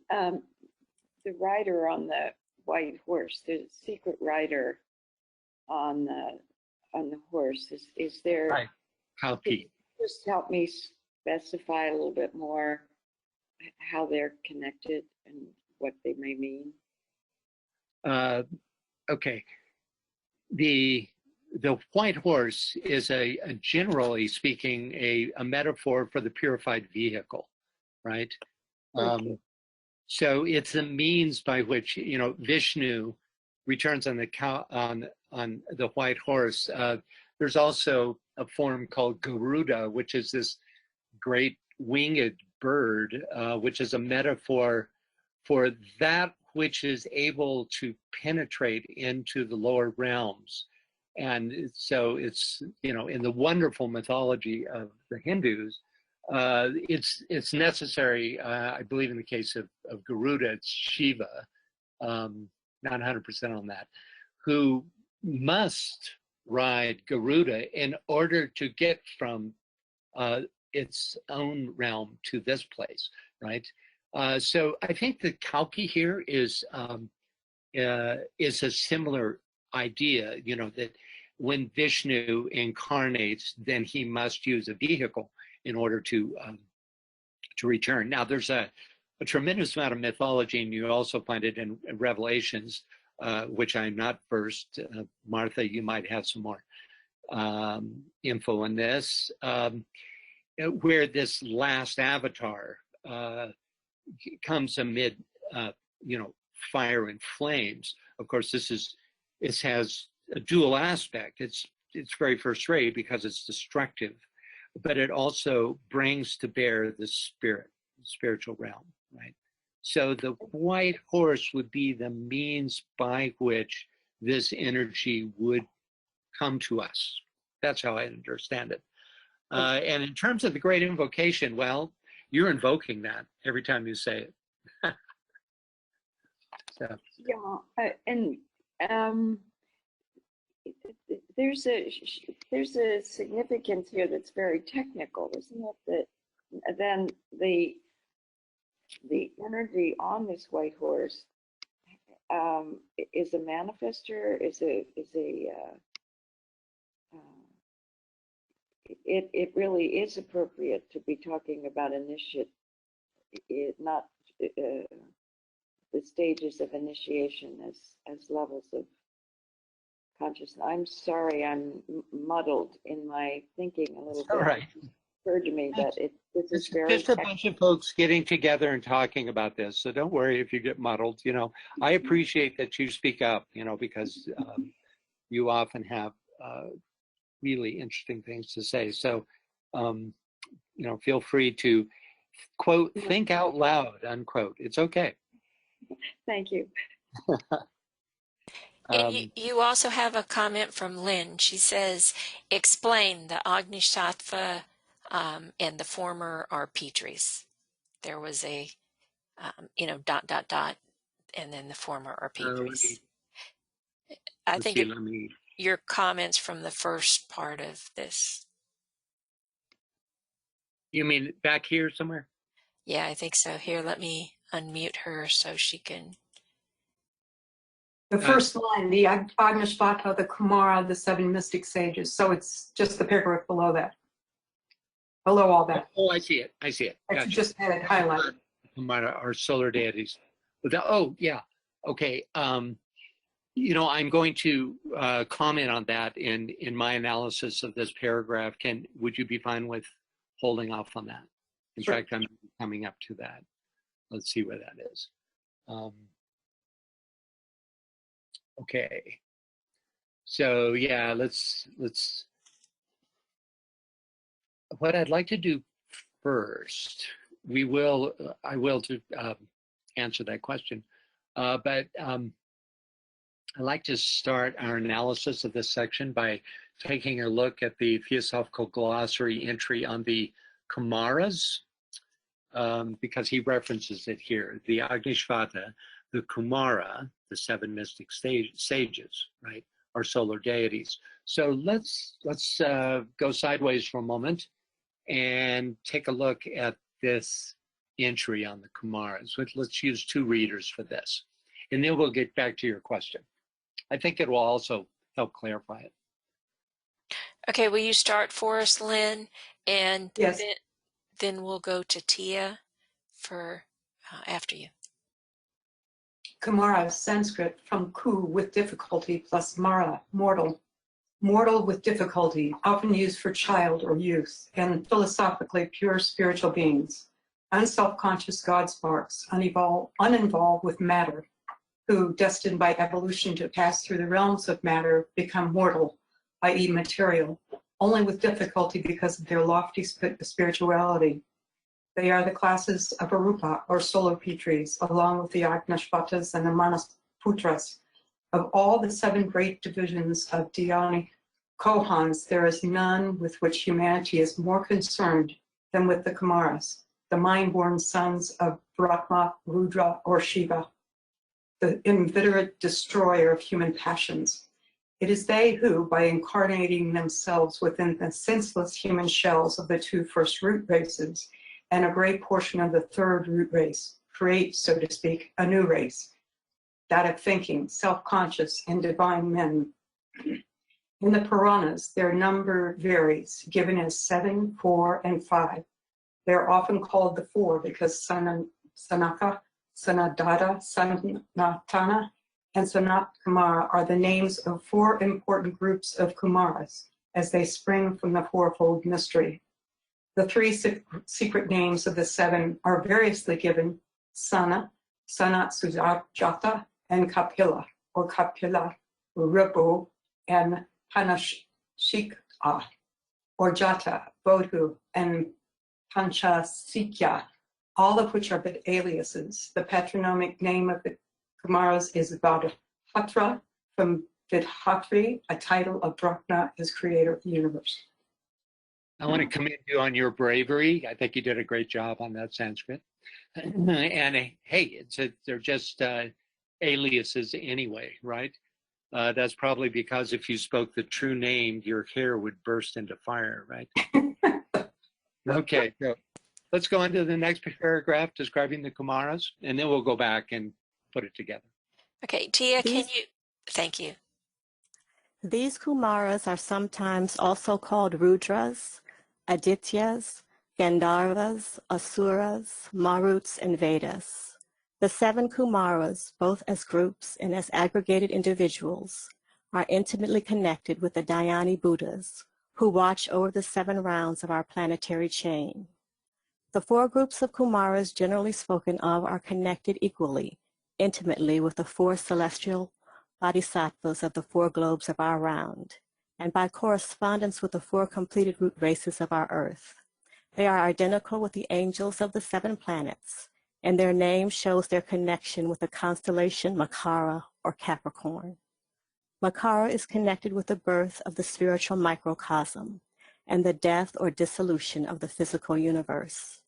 rider on the white horse, the secret rider on the horse. Is there? Right. How key? Just help me specify a little bit more how they're connected and what they may mean. Okay. The white horse is generally speaking a metaphor for the purified vehicle, right? So it's the means by which Vishnu returns on the white horse. There's also a form called Garuda, which is this great winged bird, which is a metaphor for that which is able to penetrate into the lower realms. And so it's, in the wonderful mythology of the Hindus, it's necessary, I believe in the case of Garuda, it's Shiva, not 100% on that, who must ride Garuda in order to get from its own realm to this place, right? So I think the Kalki here is a similar idea, that when Vishnu incarnates, then he must use a vehicle in order to return. Now, there's a tremendous amount of mythology, and you also find it in Revelations, which I'm not versed. Martha, you might have some more info on this, where this last avatar comes amid, fire and flames. Of course, this has a dual aspect. It's very first rate because it's destructive, but it also brings to bear the spiritual realm, right? So the white horse would be the means by which this energy would come to us. That's how I understand it. And in terms of the great invocation, well, you're invoking that every time you say it. So. Yeah, and there's a significance here that's very technical, isn't it? That then the energy on this white horse is a manifester, it really is appropriate to be talking about not the stages of initiation as levels of consciousness. I'm sorry, I'm muddled in my thinking a little bit. All right. It occurred to me that this is very just a bunch of folks getting together and talking about this. So don't worry if you get muddled. You know, I appreciate that you speak up, you know, because you often have really interesting things to say. So, you know, feel free to quote, think out loud, unquote. It's okay. Thank you. And you also have a comment from Lynn. She says, explain the Agnishatva and the former are Petries. There was a, you know, ... and then the former are Petries. I think your comments from the first part of this. You mean back here somewhere? Yeah, I think so. Here, let me unmute her so she can. The first line, the Agnishatva, the Kumara, the seven mystic sages. So it's just the paragraph below that. Below all that. Oh, I see it. I see it. Gotcha. Just had it highlighted. Kumara are solar deities. Oh, yeah. Okay. You know, I'm going to comment on that in my analysis of this paragraph. Would you be fine with holding off on that? In fact, I'm coming up to that. Let's see where that is. Okay. So yeah, let's. What I'd like to do first, I will to answer that question, but I'd like to start our analysis of this section by taking a look at the Theosophical Glossary entry on the Kumaras, because he references it here. The Agnishatva, the Kumara, the seven mystic sages, right, are solar deities. So let's go sideways for a moment and take a look at this entry on the Kumaras. Let's use two readers for this, and then we'll get back to your question. I think it will also help clarify it. Okay, will you start for us, Lynn? And yes. Then we'll go to Tia for after you. Kumara, Sanskrit, from ku, with difficulty, plus mara, mortal. Mortal with difficulty, often used for child or youth, and philosophically pure spiritual beings. Unself-conscious God sparks, uninvolved with matter, who, destined by evolution to pass through the realms of matter, become mortal, i.e. material, only with difficulty because of their lofty spirituality. They are the classes of Arupa, or solar Petries, along with the Agnishatva's and the Manaputras. Of all the seven great divisions of Dhyani Kohans, there is none with which humanity is more concerned than with the Kumaras, the mind-born sons of Brahma, Rudra, or Shiva, the inveterate destroyer of human passions. It is they who, by incarnating themselves within the senseless human shells of the two first root races and a great portion of the third root race, create, so to speak, a new race, that of thinking, self-conscious, and divine men. In the Puranas, their number varies, given as 7, 4, and 5. They're often called the four because Sanaka, Sanadada, Sanatana, and Sanat Kumara are the names of four important groups of Kumaras as they spring from the fourfold mystery. The three secret names of the seven are variously given: Sana, Sanat Sujata, and Kapila, or Kapila, Rupu, and Panashika, or Jata, Bodhu, and Panchasikya, all of which are but aliases. The patronymic name of the Kumaras is Vadhatra, from Vidhatri, a title of Brahma as creator of the universe. I want to commend you on your bravery. I think you did a great job on that Sanskrit. And hey, they're just aliases anyway, right? That's probably because if you spoke the true name, your hair would burst into fire, right? Okay, so let's go on to the next paragraph describing the Kumaras, and then we'll go back and put it together. Okay, Tia, can you? Thank you. These Kumaras are sometimes also called Rudras, Adityas, Gandharvas, Asuras, Maruts, and Vedas. The 7 Kumaras, both as groups and as aggregated individuals, are intimately connected with the Dhyani Buddhas, who watch over the 7 rounds of our planetary chain. The 4 groups of Kumaras generally spoken of are connected equally, intimately with the 4 celestial bodhisattvas of the 4 globes of our round, and by correspondence with the 4 completed root races of our earth. They are identical with the angels of the 7 planets, and their name shows their connection with the constellation Makara or Capricorn. Makara is connected with the birth of the spiritual microcosm and the death or dissolution of the physical universe.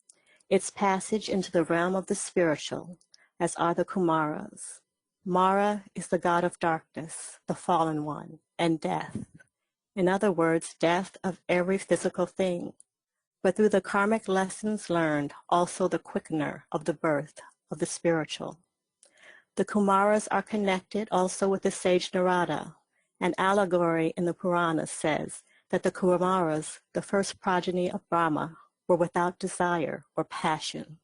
Its passage into the realm of the spiritual, as are the Kumaras. Mara is the god of darkness, the fallen one, and death. In other words, death of every physical thing, but through the karmic lessons learned, also the quickener of the birth of the spiritual. The Kumaras are connected also with the sage Narada. An allegory in the Puranas says that the Kumaras, the first progeny of Brahma, were without desire or passion,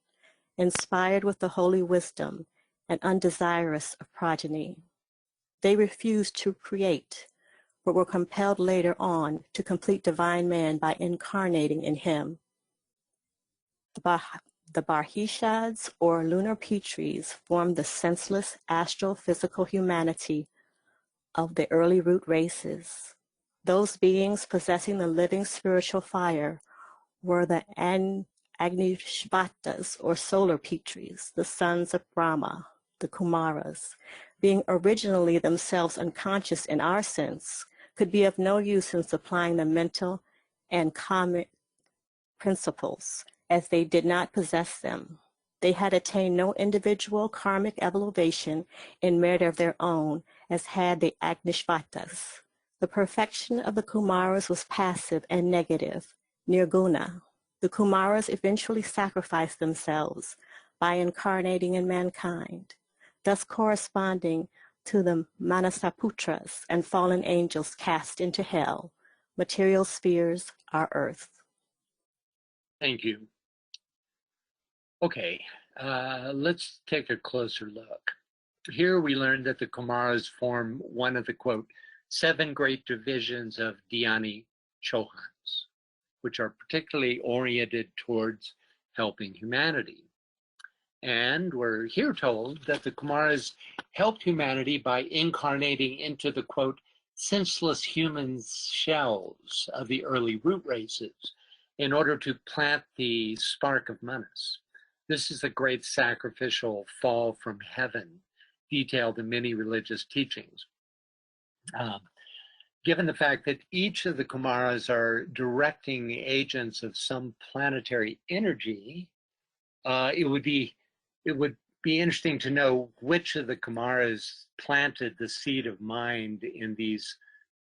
inspired with the holy wisdom and undesirous of progeny. They refused to create, but were compelled later on to complete divine man by incarnating in him. The Barhishads, or lunar Petries, formed the senseless astral physical humanity of the early root races. Those beings possessing the living spiritual fire were the Agnishvatas, or solar Petries, the sons of Brahma, the Kumaras, being originally themselves unconscious in our sense, could be of no use in supplying the mental and karmic principles, as they did not possess them. They had attained no individual karmic elevation in merit of their own, as had the Agnishvatas. The perfection of the Kumaras was passive and negative, nirguna. The Kumaras eventually sacrificed themselves by incarnating in mankind, thus corresponding to the Manasaputras and fallen angels cast into hell, material spheres, our earth. Thank you. Okay, let's take a closer look. Here we learned that the Kumaras form one of the, quote, 7 great divisions of Dhyani Chohans, which are particularly oriented towards helping humanity. And we're here told that the Kumaras helped humanity by incarnating into the, quote, senseless human shells of the early root races in order to plant the spark of manas. This is the great sacrificial fall from heaven, detailed in many religious teachings. Given the fact that each of the Kumaras are directing agents of some planetary energy, it would be interesting to know which of the Kumaras planted the seed of mind in these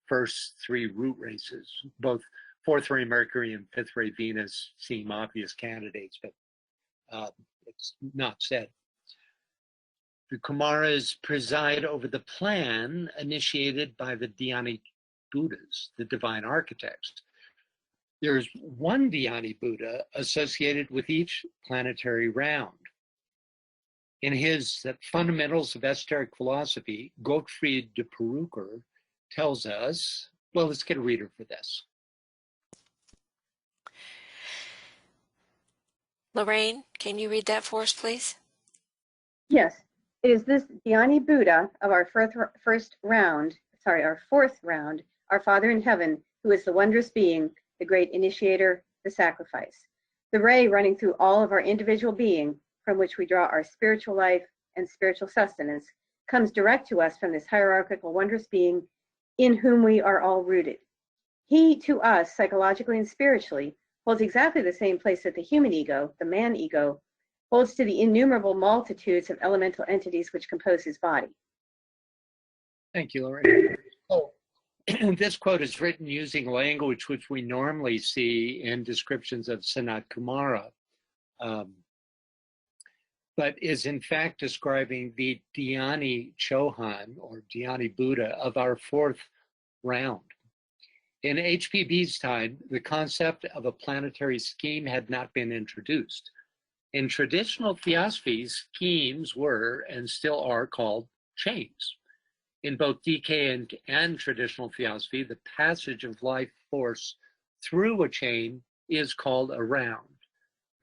first 3 root races. Both 4th ray Mercury and 5th ray Venus seem obvious candidates, but it's not said. The Kumaras preside over the plan initiated by the Dhyani Buddhas, the divine architects. There's one Dhyani Buddha associated with each planetary round. In his Fundamentals of Esoteric Philosophy, Gottfried de Perucker tells us, well, let's get a reader for this. Lorraine, can you read that for us, please? Yes, it is this Dhyani Buddha of our fourth round, our Father in heaven, who is the wondrous being, the great initiator, the sacrifice. The ray running through all of our individual being, from which we draw our spiritual life and spiritual sustenance, comes direct to us from this hierarchical wondrous being in whom we are all rooted. He, to us, psychologically and spiritually, holds exactly the same place that the human ego, the man ego, holds to the innumerable multitudes of elemental entities which compose his body. Thank you, Lorraine. Oh, this quote is written using language which we normally see in descriptions of Sanat Kumara, but is in fact describing the Dhyani Chohan, or Dhyani Buddha, of our fourth round. In HPB's time, the concept of a planetary scheme had not been introduced. In traditional theosophy, schemes were and still are called chains. In both DK and traditional theosophy, the passage of life force through a chain is called a round.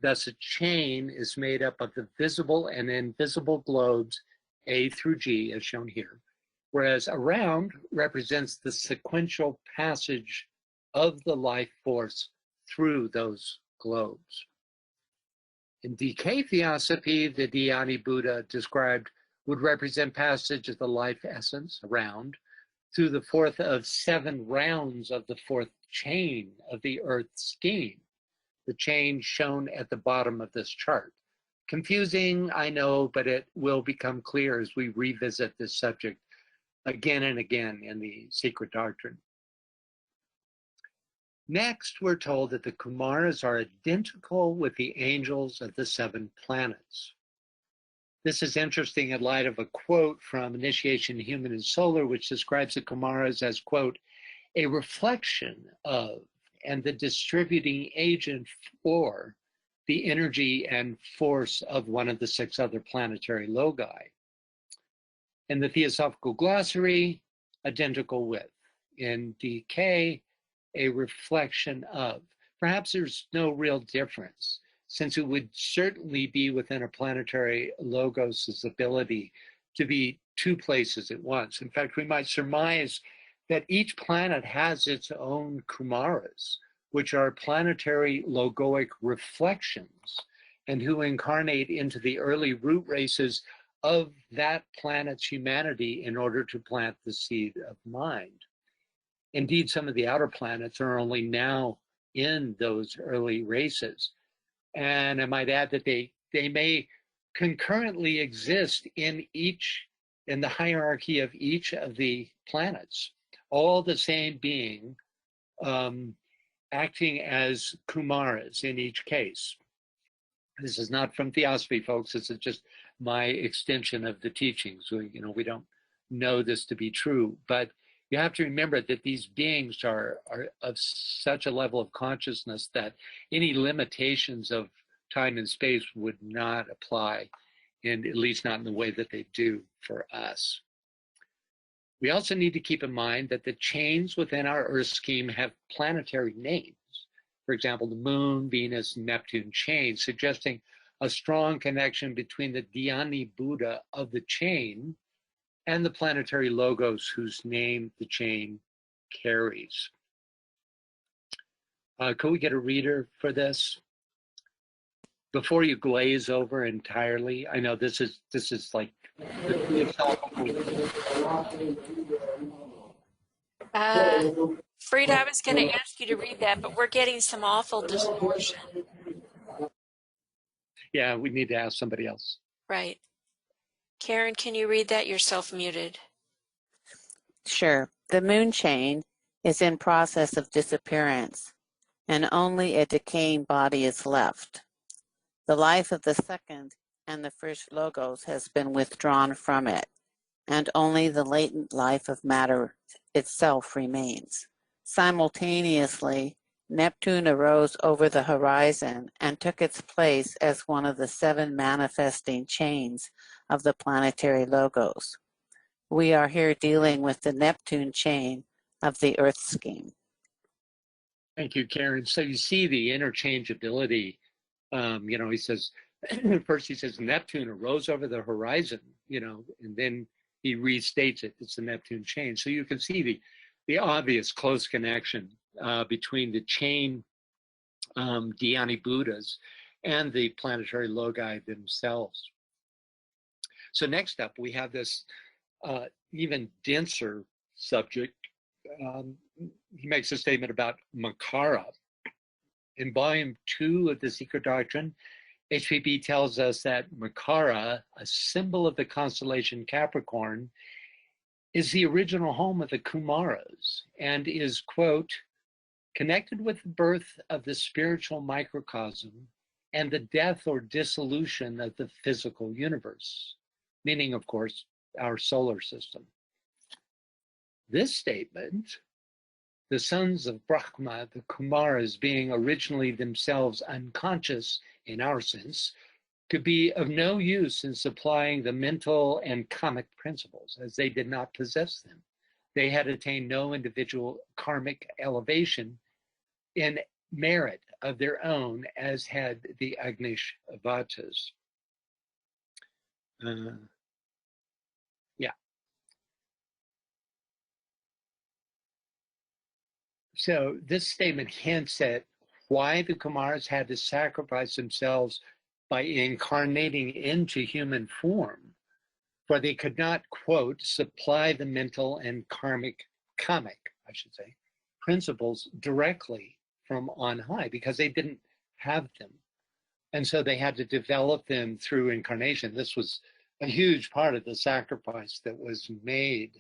Thus, a chain is made up of the visible and invisible globes A through G, as shown here, whereas a round represents the sequential passage of the life force through those globes. In DK theosophy, the Dhyani Buddha described would represent passage of the life essence, around, through the fourth of 7 rounds of the fourth chain of the earth scheme, the chain shown at the bottom of this chart. Confusing, I know, but it will become clear as we revisit this subject again and again in the Secret Doctrine. Next, we're told that the Kumaras are identical with the angels of the 7 planets. This is interesting in light of a quote from Initiation Human and Solar, which describes the Kumaras as, quote, a reflection of and the distributing agent for the energy and force of one of the 6 other planetary loci. In the Theosophical Glossary, identical with. In DK, a reflection of. Perhaps there's no real difference, since it would certainly be within a planetary logos's ability to be 2 places at once. In fact, we might surmise that each planet has its own Kumaras, which are planetary logoic reflections, and who incarnate into the early root races of that planet's humanity in order to plant the seed of mind. Indeed, some of the outer planets are only now in those early races. And I might add that they may concurrently exist in the hierarchy of each of the planets, all the same being acting as Kumaras in each case. This is not from theosophy, folks. This is just my extension of the teachings. We don't know this to be true, but you have to remember that these beings are of such a level of consciousness that any limitations of time and space would not apply, and at least not in the way that they do for us. We also need to keep in mind that the chains within our Earth scheme have planetary names. For example, the Moon, Venus, Neptune chain, suggesting a strong connection between the Dhyani Buddha of the chain and the planetary logos whose name the chain carries. Could we get a reader for this? Before you glaze over entirely, I know this is like Frida, I was going to ask you to read that, but we're getting some awful distortion. Yeah, we need to ask somebody else. Right. Karen, can you read that? You're self-muted. Sure. The moon chain is in process of disappearance, and only a decaying body is left. The life of the second and the first logos has been withdrawn from it, and only the latent life of matter itself remains. Simultaneously, Neptune arose over the horizon and took its place as one of the 7 manifesting chains of the planetary logos. We are here dealing with the Neptune chain of the Earth scheme. Thank you, Karen. So you see the interchangeability. He says, first he says Neptune arose over the horizon, and then he restates it. It's the Neptune chain. So you can see the obvious close connection between the chain Dhyani Buddhas and the planetary logi themselves. So next up, we have this even denser subject. He makes a statement about Makara. In volume 2 of the Secret Doctrine, HPB tells us that Makara, a symbol of the constellation Capricorn, is the original home of the Kumaras and is, quote, connected with the birth of the spiritual microcosm and the death or dissolution of the physical universe, meaning, of course, our solar system. This statement, the sons of Brahma, the Kumaras, being originally themselves unconscious in our sense, could be of no use in supplying the mental and kamic principles, as they did not possess them. They had attained no individual karmic elevation in merit of their own, as had the Agnishvatas. So this statement hints at why the Kumaras had to sacrifice themselves by incarnating into human form, for they could not, quote, supply the mental and kamic, I should say, principles directly from on high, because they didn't have them. And so they had to develop them through incarnation. This was a huge part of the sacrifice that was made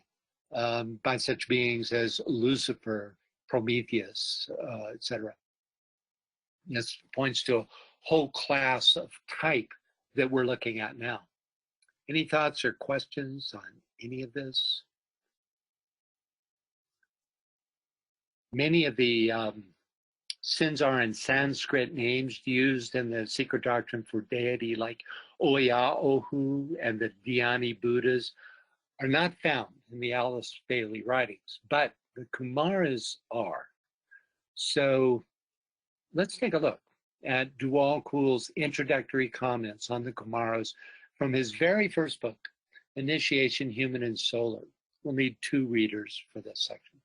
by such beings as Lucifer, Prometheus, etc. This points to a whole class of type that we're looking at now. Any thoughts or questions on any of this? Many of the sins are in Sanskrit names used in the Secret Doctrine for deity, like Oya, Ohu, and the Dhyani Buddhas, are not found in the Alice Bailey writings, but the Kumaras are. So let's take a look at Dual Kul's introductory comments on the Kumaras from his very first book, Initiation, Human and Solar. We'll need 2 readers for this section.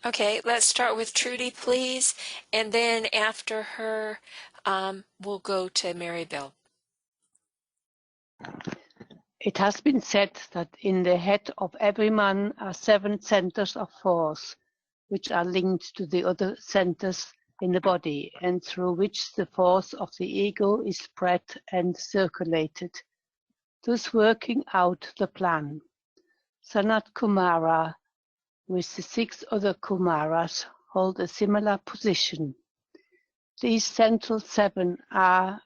Okay, let's start with Trudy, please. And then after her, we'll go to Mary Bill. It has been said that in the head of every man are 7 centers of force, which are linked to the other centers in the body, and through which the force of the ego is spread and circulated, thus working out the plan. Sanat Kumara, with the 6 other Kumaras, hold a similar position. These central 7 are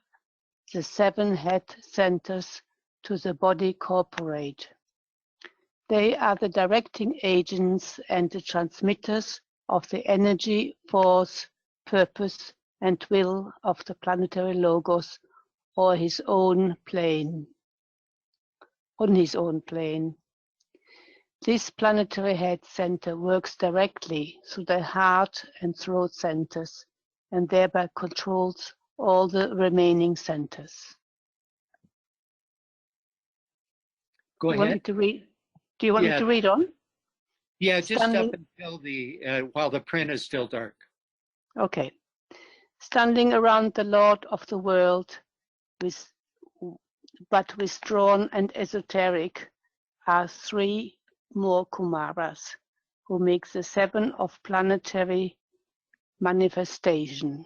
the 7 head centers to the body corporate. They are the directing agents and the transmitters of the energy, force, purpose, and will of the planetary logos or his own plane, on his own plane. This planetary head center works directly through the heart and throat centers and thereby controls all the remaining centers. Go ahead. Do you want me to read on? Yeah, just up until the, while the print is still dark. Okay. Standing around the Lord of the world, but withdrawn and esoteric, are 3 more Kumaras, who make the 7 of planetary manifestation.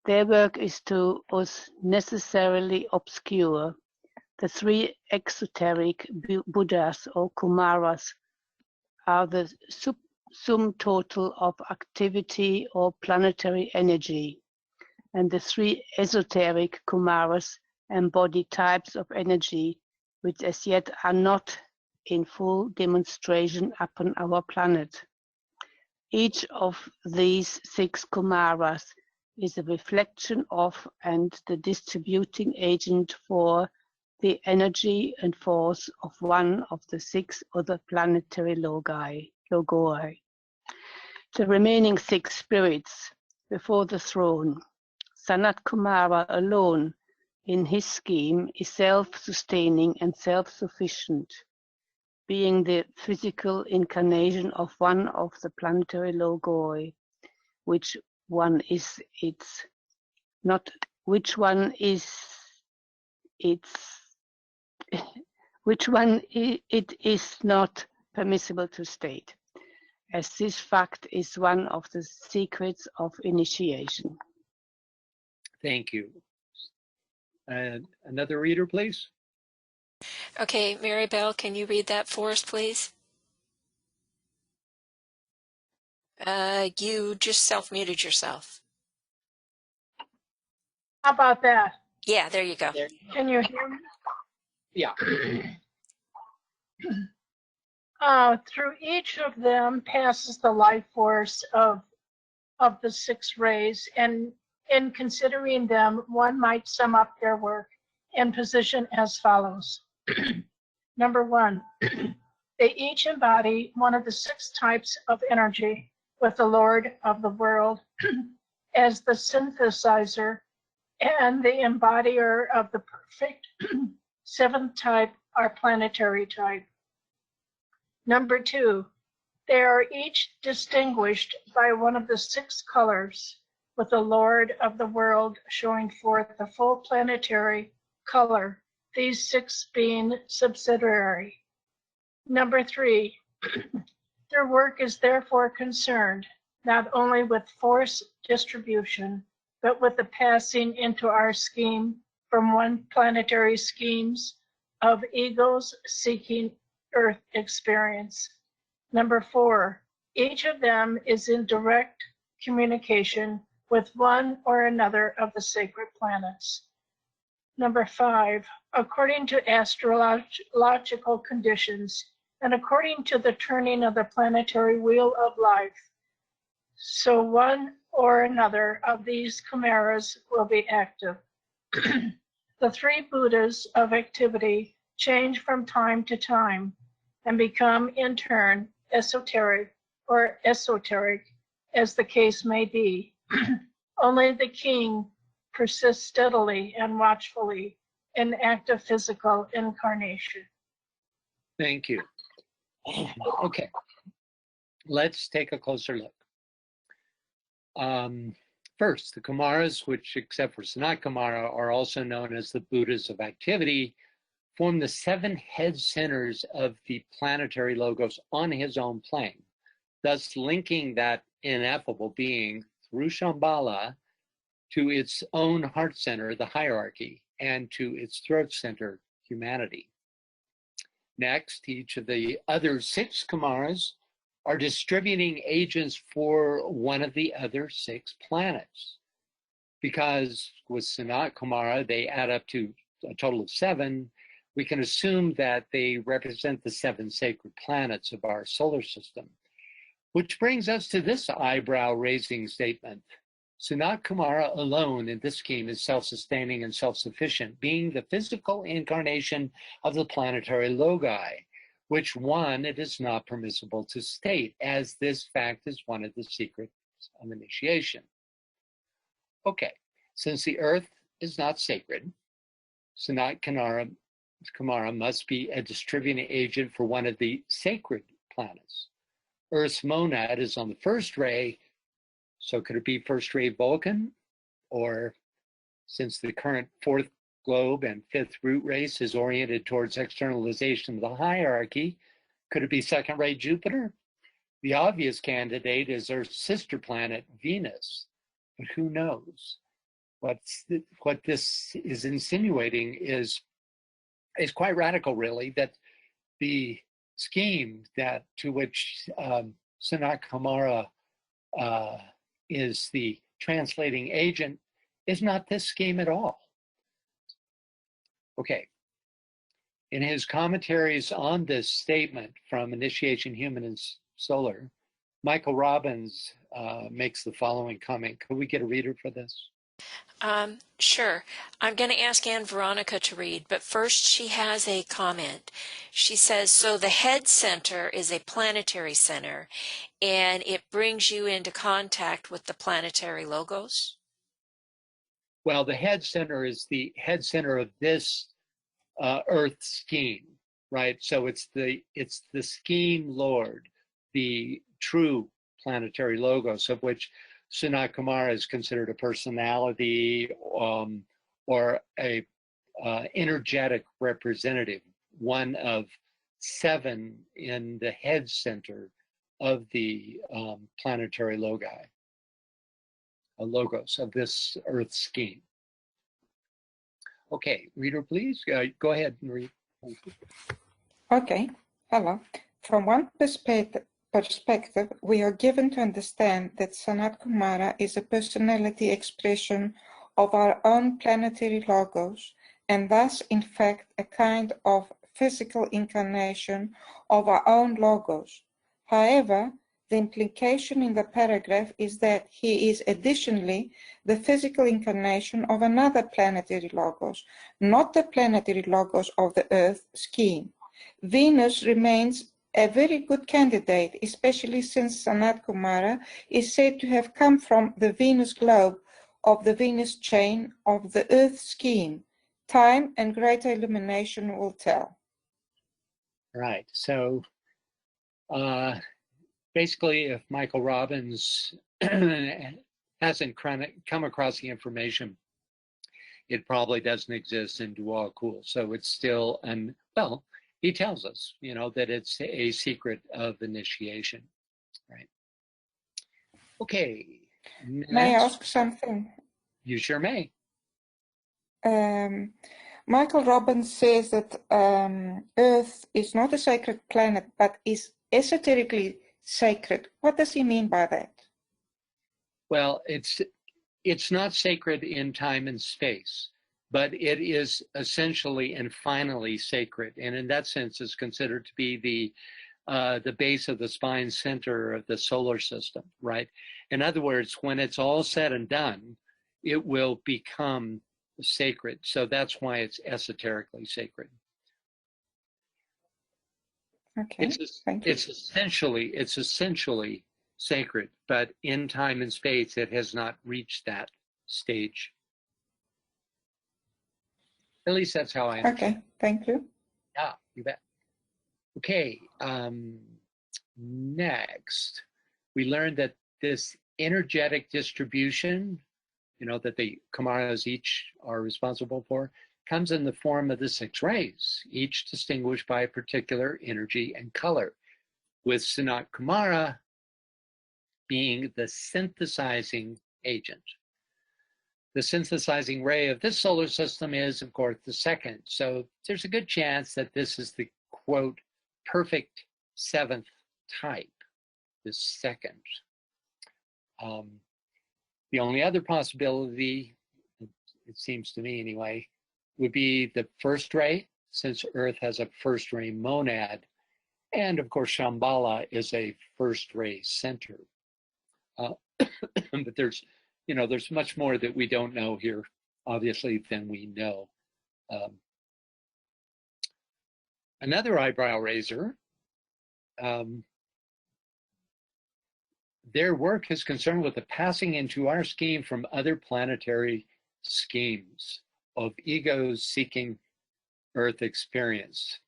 Their work is to us necessarily obscure. The 3 exoteric Buddhas or Kumaras are the sum total of activity or planetary energy, and the 3 esoteric Kumaras embody types of energy which as yet are not in full demonstration upon our planet. Each of these 6 Kumaras is a reflection of and the distributing agent for the energy and force of one of the 6 other planetary logoi. The remaining 6 spirits before the throne, Sanat Kumara alone in his scheme is self-sustaining and self-sufficient, being the physical incarnation of one of the planetary logoi, which one is its not which one is its which one it is not permissible to state. as this fact is one of the secrets of initiation. Thank you. Another reader, please. Okay, Mary Bell, can you read that for us, please? You just self-muted yourself. How about that? Yeah, there you go. Can you hear me? Yeah. Through each of them passes the life force of the six rays, and in considering them, one might sum up their work and position as follows. Number one, they each embody one of the six types of energy, with the Lord of the world as the synthesizer and the embodier of the perfect seventh type, our planetary type. Number two, they are each distinguished by one of the six colors, with the Lord of the world showing forth the full planetary color, these six being subsidiary. Number three, their work is therefore concerned not only with force distribution, but with the passing into our scheme from one planetary schemes of egos seeking Earth experience. Number four, each of them is in direct communication with one or another of the sacred planets. Number five, according to astrological conditions and according to the turning of the planetary wheel of life, so one or another of these chimeras will be active. The three Buddhas of activity change from time to time and become in turn esoteric or esoteric, as the case may be. Only the king persists steadily and watchfully in active physical incarnation. Thank you. Okay, let's take a closer look. First, the Kumaras, which except for Sanat Kumara are also known as the Buddhas of activity, form the seven head centers of the planetary logos on his own plane, thus linking that ineffable being through Shambhala to its own heart center, the hierarchy, and to its throat center, humanity. Next, each of the other six Kumaras are distributing agents for one of the other six planets. Because with Sanat Kumara, they add up to a total of seven, we can assume that they represent the seven sacred planets of our solar system. Which brings us to this eyebrow-raising statement. Sanat Kumara alone in this scheme is self-sustaining and self-sufficient, being the physical incarnation of the planetary logi, which one it is not permissible to state, as this fact is one of the secrets of initiation. Okay, since the earth is not sacred, Sanat Kumara must be a distributing agent for one of the sacred planets. Earth's monad is on the first ray, so could it be first ray Vulcan? Or since the current fourth globe and fifth root race is oriented towards externalization of the hierarchy, could it be second ray Jupiter? The obvious candidate is Earth's sister planet, Venus, but who knows? What this is insinuating is quite radical, really, that the scheme that to which Sanat Kumara is the translating agent is not this scheme at all. Okay. In his commentaries on this statement from Initiation Human and Solar, Michael Robbins makes the following comment. Could we get a reader for this? Sure. I'm going to ask Anne Veronica to read, but first she has a comment. She says, so the head center is a planetary center, and it brings you into contact with the planetary logos? Well, the head center is the head center of this Earth scheme, right? So it's the scheme Lord, the true planetary logos, of which Sanat Kumara is considered a personality or a energetic representative, one of seven in the head center of the planetary logos of this Earth scheme. Okay, reader, please go ahead and read. Okay, hello. From one perspective, we are given to understand that Sanat Kumara is a personality expression of our own planetary logos, and thus, in fact, a kind of physical incarnation of our own logos. However, the implication in the paragraph is that he is additionally the physical incarnation of another planetary logos, not the planetary logos of the Earth scheme. Venus remains a very good candidate, especially since Sanat Kumara is said to have come from the Venus globe of the Venus chain of the Earth scheme. Time and greater illumination will tell. Right, so basically, if Michael Robbins hasn't come across the information, it probably doesn't exist in Dua Kul. So it's still, and well, he tells us, you know, that it's a secret of initiation, right? Okay. May I ask something? You sure may. Michael Robbins says that Earth is not a sacred planet, but is esoterically sacred. What does he mean by that? Well, it's not sacred in time and space, but it is essentially and finally sacred, and in that sense is considered to be the base of the spine center of the solar system, right? In other words, when it's all said and done, it will become sacred. So that's why it's esoterically sacred. Okay, thank you. It's essentially sacred, but in time and space, it has not reached that stage. At least that's how I understand. Okay, thank you. Yeah, you bet. Okay, next, we learned that this energetic distribution, you know, that the Kumaras each are responsible for, comes in the form of the 6 rays, each distinguished by a particular energy and color, with Sanat Kumara being the synthesizing agent. The synthesizing ray of this solar system is, of course, the 2nd. So there's a good chance that this is the, quote, perfect 7th type, this 2nd. The only other possibility, it seems to me anyway, would be the 1st ray, since Earth has a 1st ray monad. And of course, Shambhala is a 1st ray center. But there's, you know, there's much more that we don't know here, obviously, than we know. Another eyebrow raiser, their work is concerned with the passing into our scheme from other planetary schemes of egos seeking Earth experience.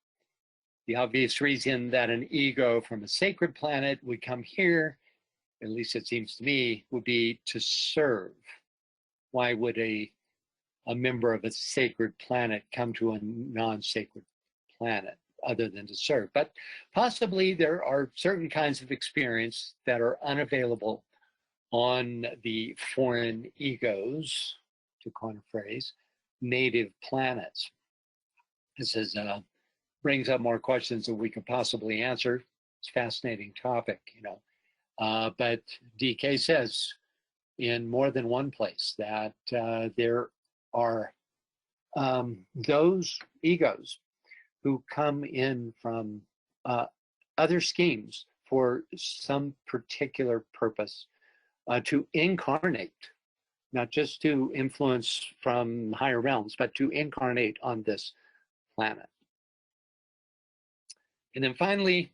The obvious reason that an ego from a sacred planet would come here, at least it seems to me, would be to serve. Why would a member of a sacred planet come to a non-sacred planet other than to serve? But possibly there are certain kinds of experience that are unavailable on the foreign egos, to coin a phrase, native planets. This is brings up more questions than we could possibly answer. It's a fascinating topic, you know. But DK says in more than one place that there are those egos who come in from other schemes for some particular purpose, to incarnate, not just to influence from higher realms, but to incarnate on this planet. And then finally,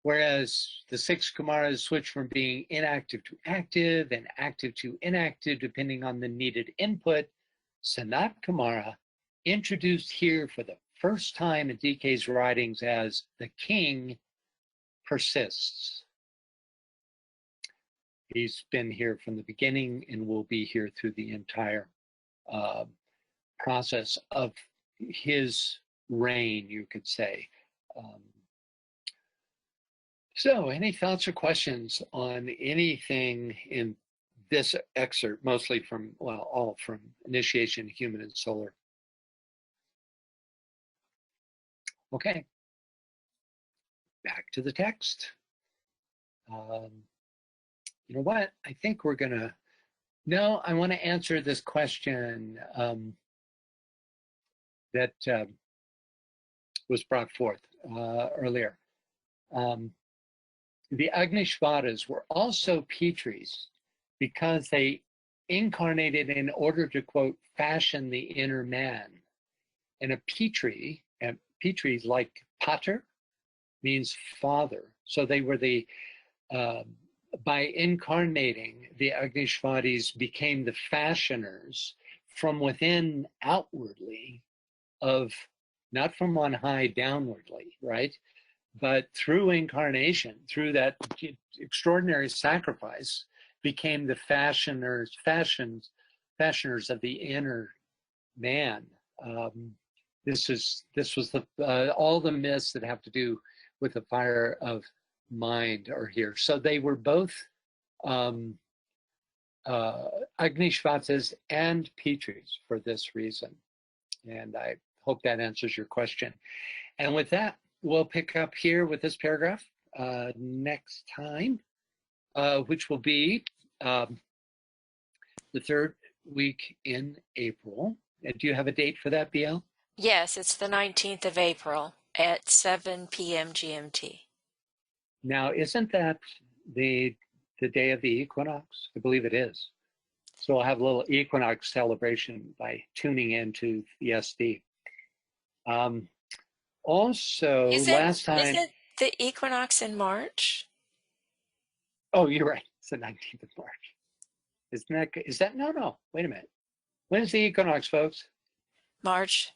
whereas the 6 Kumaras switch from being inactive to active and active to inactive depending on the needed input, Sanat Kumara, introduced here for the first time in DK's writings as the king, persists. He's been here from the beginning and will be here through the entire process of his reign, you could say. So, any thoughts or questions on anything in this excerpt, mostly from, well, all from Initiation, Human, and Solar? Okay, back to the text. You know what? I think we're gonna, no, I want to answer this question that was brought forth earlier. The Agnishvatas were also Petris because they incarnated in order to, quote, fashion the inner man. And a Petri, and Petris like pater, means father. So they were the, by incarnating, the Agnishvatis became the fashioners from within outwardly of, not from on high downwardly, right? But through incarnation, through that extraordinary sacrifice, became the fashioners of the inner man. This was the all the myths that have to do with the fire of mind are here. So they were both Agnishvatas and Petris for this reason. And I hope that answers your question. And with that, we'll pick up here with this paragraph next time, which will be the third week in April. Do you have a date for that, BL? Yes, it's the 19th of April at 7 p.m. GMT. Now, isn't that the day of the equinox? I believe it is. So we'll have a little equinox celebration by tuning into the SD. Also, last time... Isn't the equinox in March? Oh, you're right. It's the 19th of March. Is that, no, wait a minute. When is the equinox, folks? March.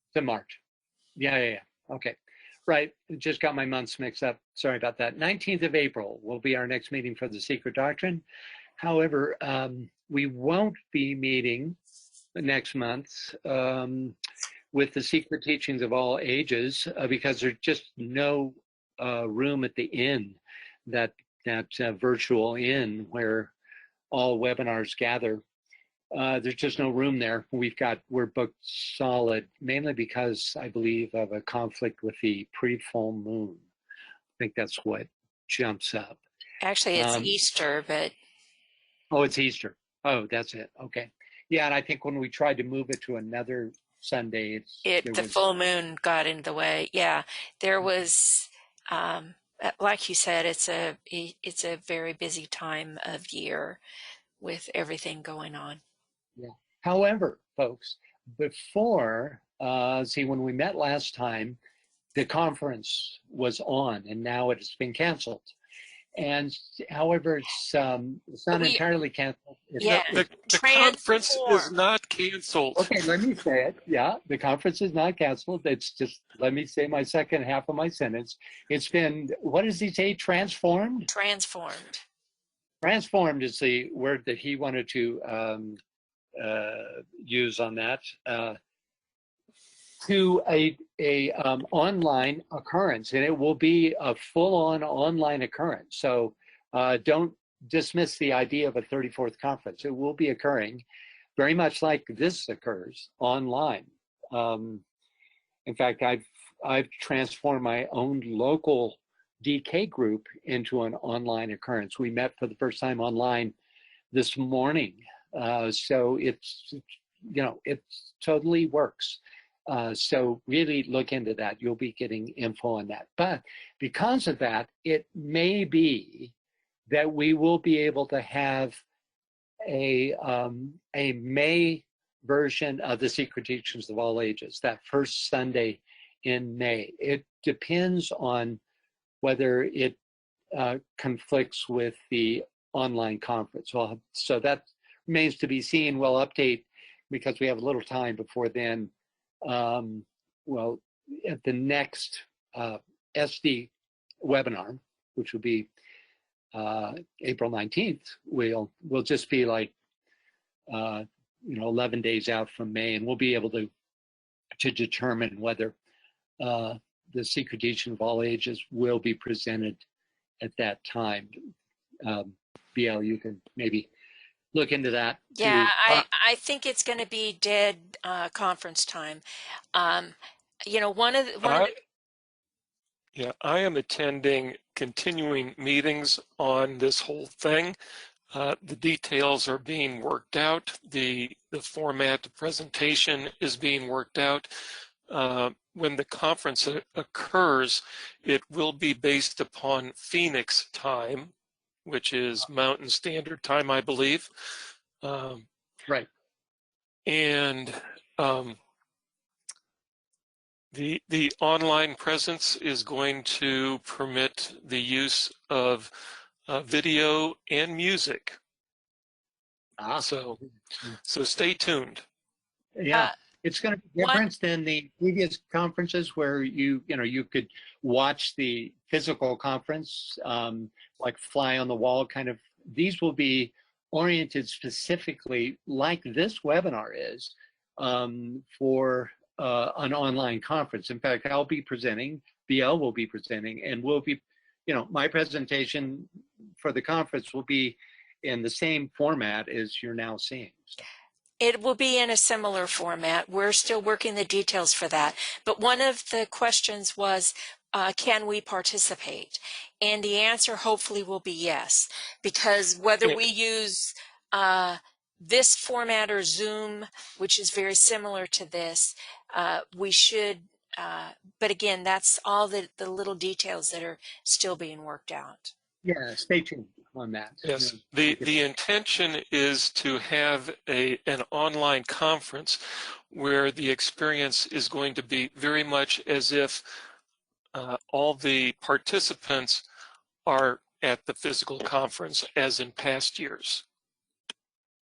It's in March. Yeah. Okay. Right. Just got my months mixed up. Sorry about that. 19th of April will be our next meeting for the Secret Doctrine. However, we won't be meeting next month with the Secret Teachings of All Ages because there's just no room at the inn, that virtual inn where all webinars gather. There's just no room there. We're booked solid, mainly because I believe of a conflict with the pre-full moon. I think that's what jumps up. Actually, it's Easter, but... Oh, it's Easter. Oh, that's it. Okay. Yeah, and I think when we tried to move it to another Sunday, the full moon got in the way. Yeah, there was, like you said, it's a very busy time of year with everything going on. Yeah. However, folks, before, when we met last time, the conference was on, and now it has been canceled. And however, it's not entirely canceled. The conference is not canceled. Okay, let me say it. Yeah, the conference is not canceled. It's just, let me say my second half of my sentence. It's been, what does he say, transformed? Transformed. Transformed is the word that he wanted to use on that. To a online occurrence, and it will be a full-on online occurrence. So don't dismiss the idea of a 34th conference. It will be occurring very much like this occurs online. In fact, I've transformed my own local DK group into an online occurrence. We met for the first time online this morning. So it's, it totally works. So really look into that. You'll be getting info on that. But because of that, it may be that we will be able to have a May version of the Secret Teachings of All Ages, that first Sunday in May. It depends on whether it conflicts with the online conference. Well, so that remains to be seen. We'll update because we have a little time before then. Well, at the next SD webinar, which will be April 19th, we'll just be like 11 days out from May, and we'll be able to determine whether the secret teaching of all ages will be presented at that time. BL, you can maybe look into that. Yeah, too. I think it's going to be dead conference time. You know, one of the Yeah, I am attending continuing meetings on this whole thing. The details are being worked out. The format, the presentation is being worked out. When the conference occurs, it will be based upon Phoenix time, which is Mountain Standard Time, I believe. Right. And the online presence is going to permit the use of video and music. So stay tuned. Yeah, it's going to be different than the previous conferences where you could watch the physical conference, like fly on the wall kind of. These will be oriented specifically like this webinar is for an online conference. In fact, I'll be presenting, BL will be presenting, and we'll be, my presentation for the conference will be in the same format as you're now seeing. So. It will be in a similar format. We're still working the details for that. But one of the questions was, can we participate? And the answer hopefully will be yes, because whether we use this format or Zoom, which is very similar to this, we should, but again, that's all the little details that are still being worked out. Yeah, stay tuned on that. Yes, the intention is to have an online conference where the experience is going to be very much as if all the participants are at the physical conference as in past years.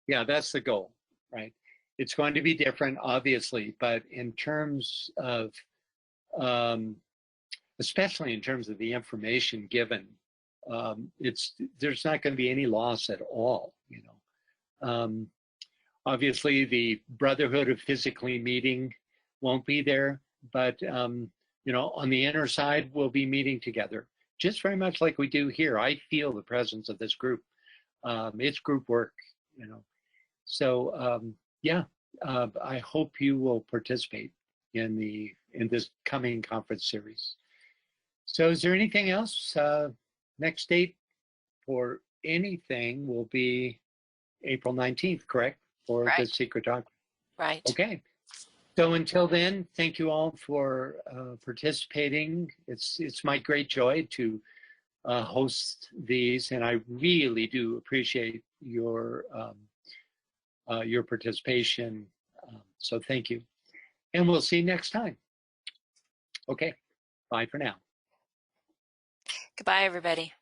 Yeah, that's the goal, right? It's going to be different, obviously, but in terms of, especially in terms of the information given, there's not going to be any loss at all, obviously the brotherhood of physically meeting won't be there, but on the inner side we'll be meeting together, just very much like we do here. I feel the presence of this group. It's group work, so yeah, I hope you will participate in this coming conference series. So is there anything else? Next date for anything will be April 19th, correct? For the Secret Doctrine. Right. Okay. So until then, thank you all for participating. It's my great joy to host these, and I really do appreciate your participation. So thank you. And we'll see you next time. Okay. Bye for now. Goodbye, everybody.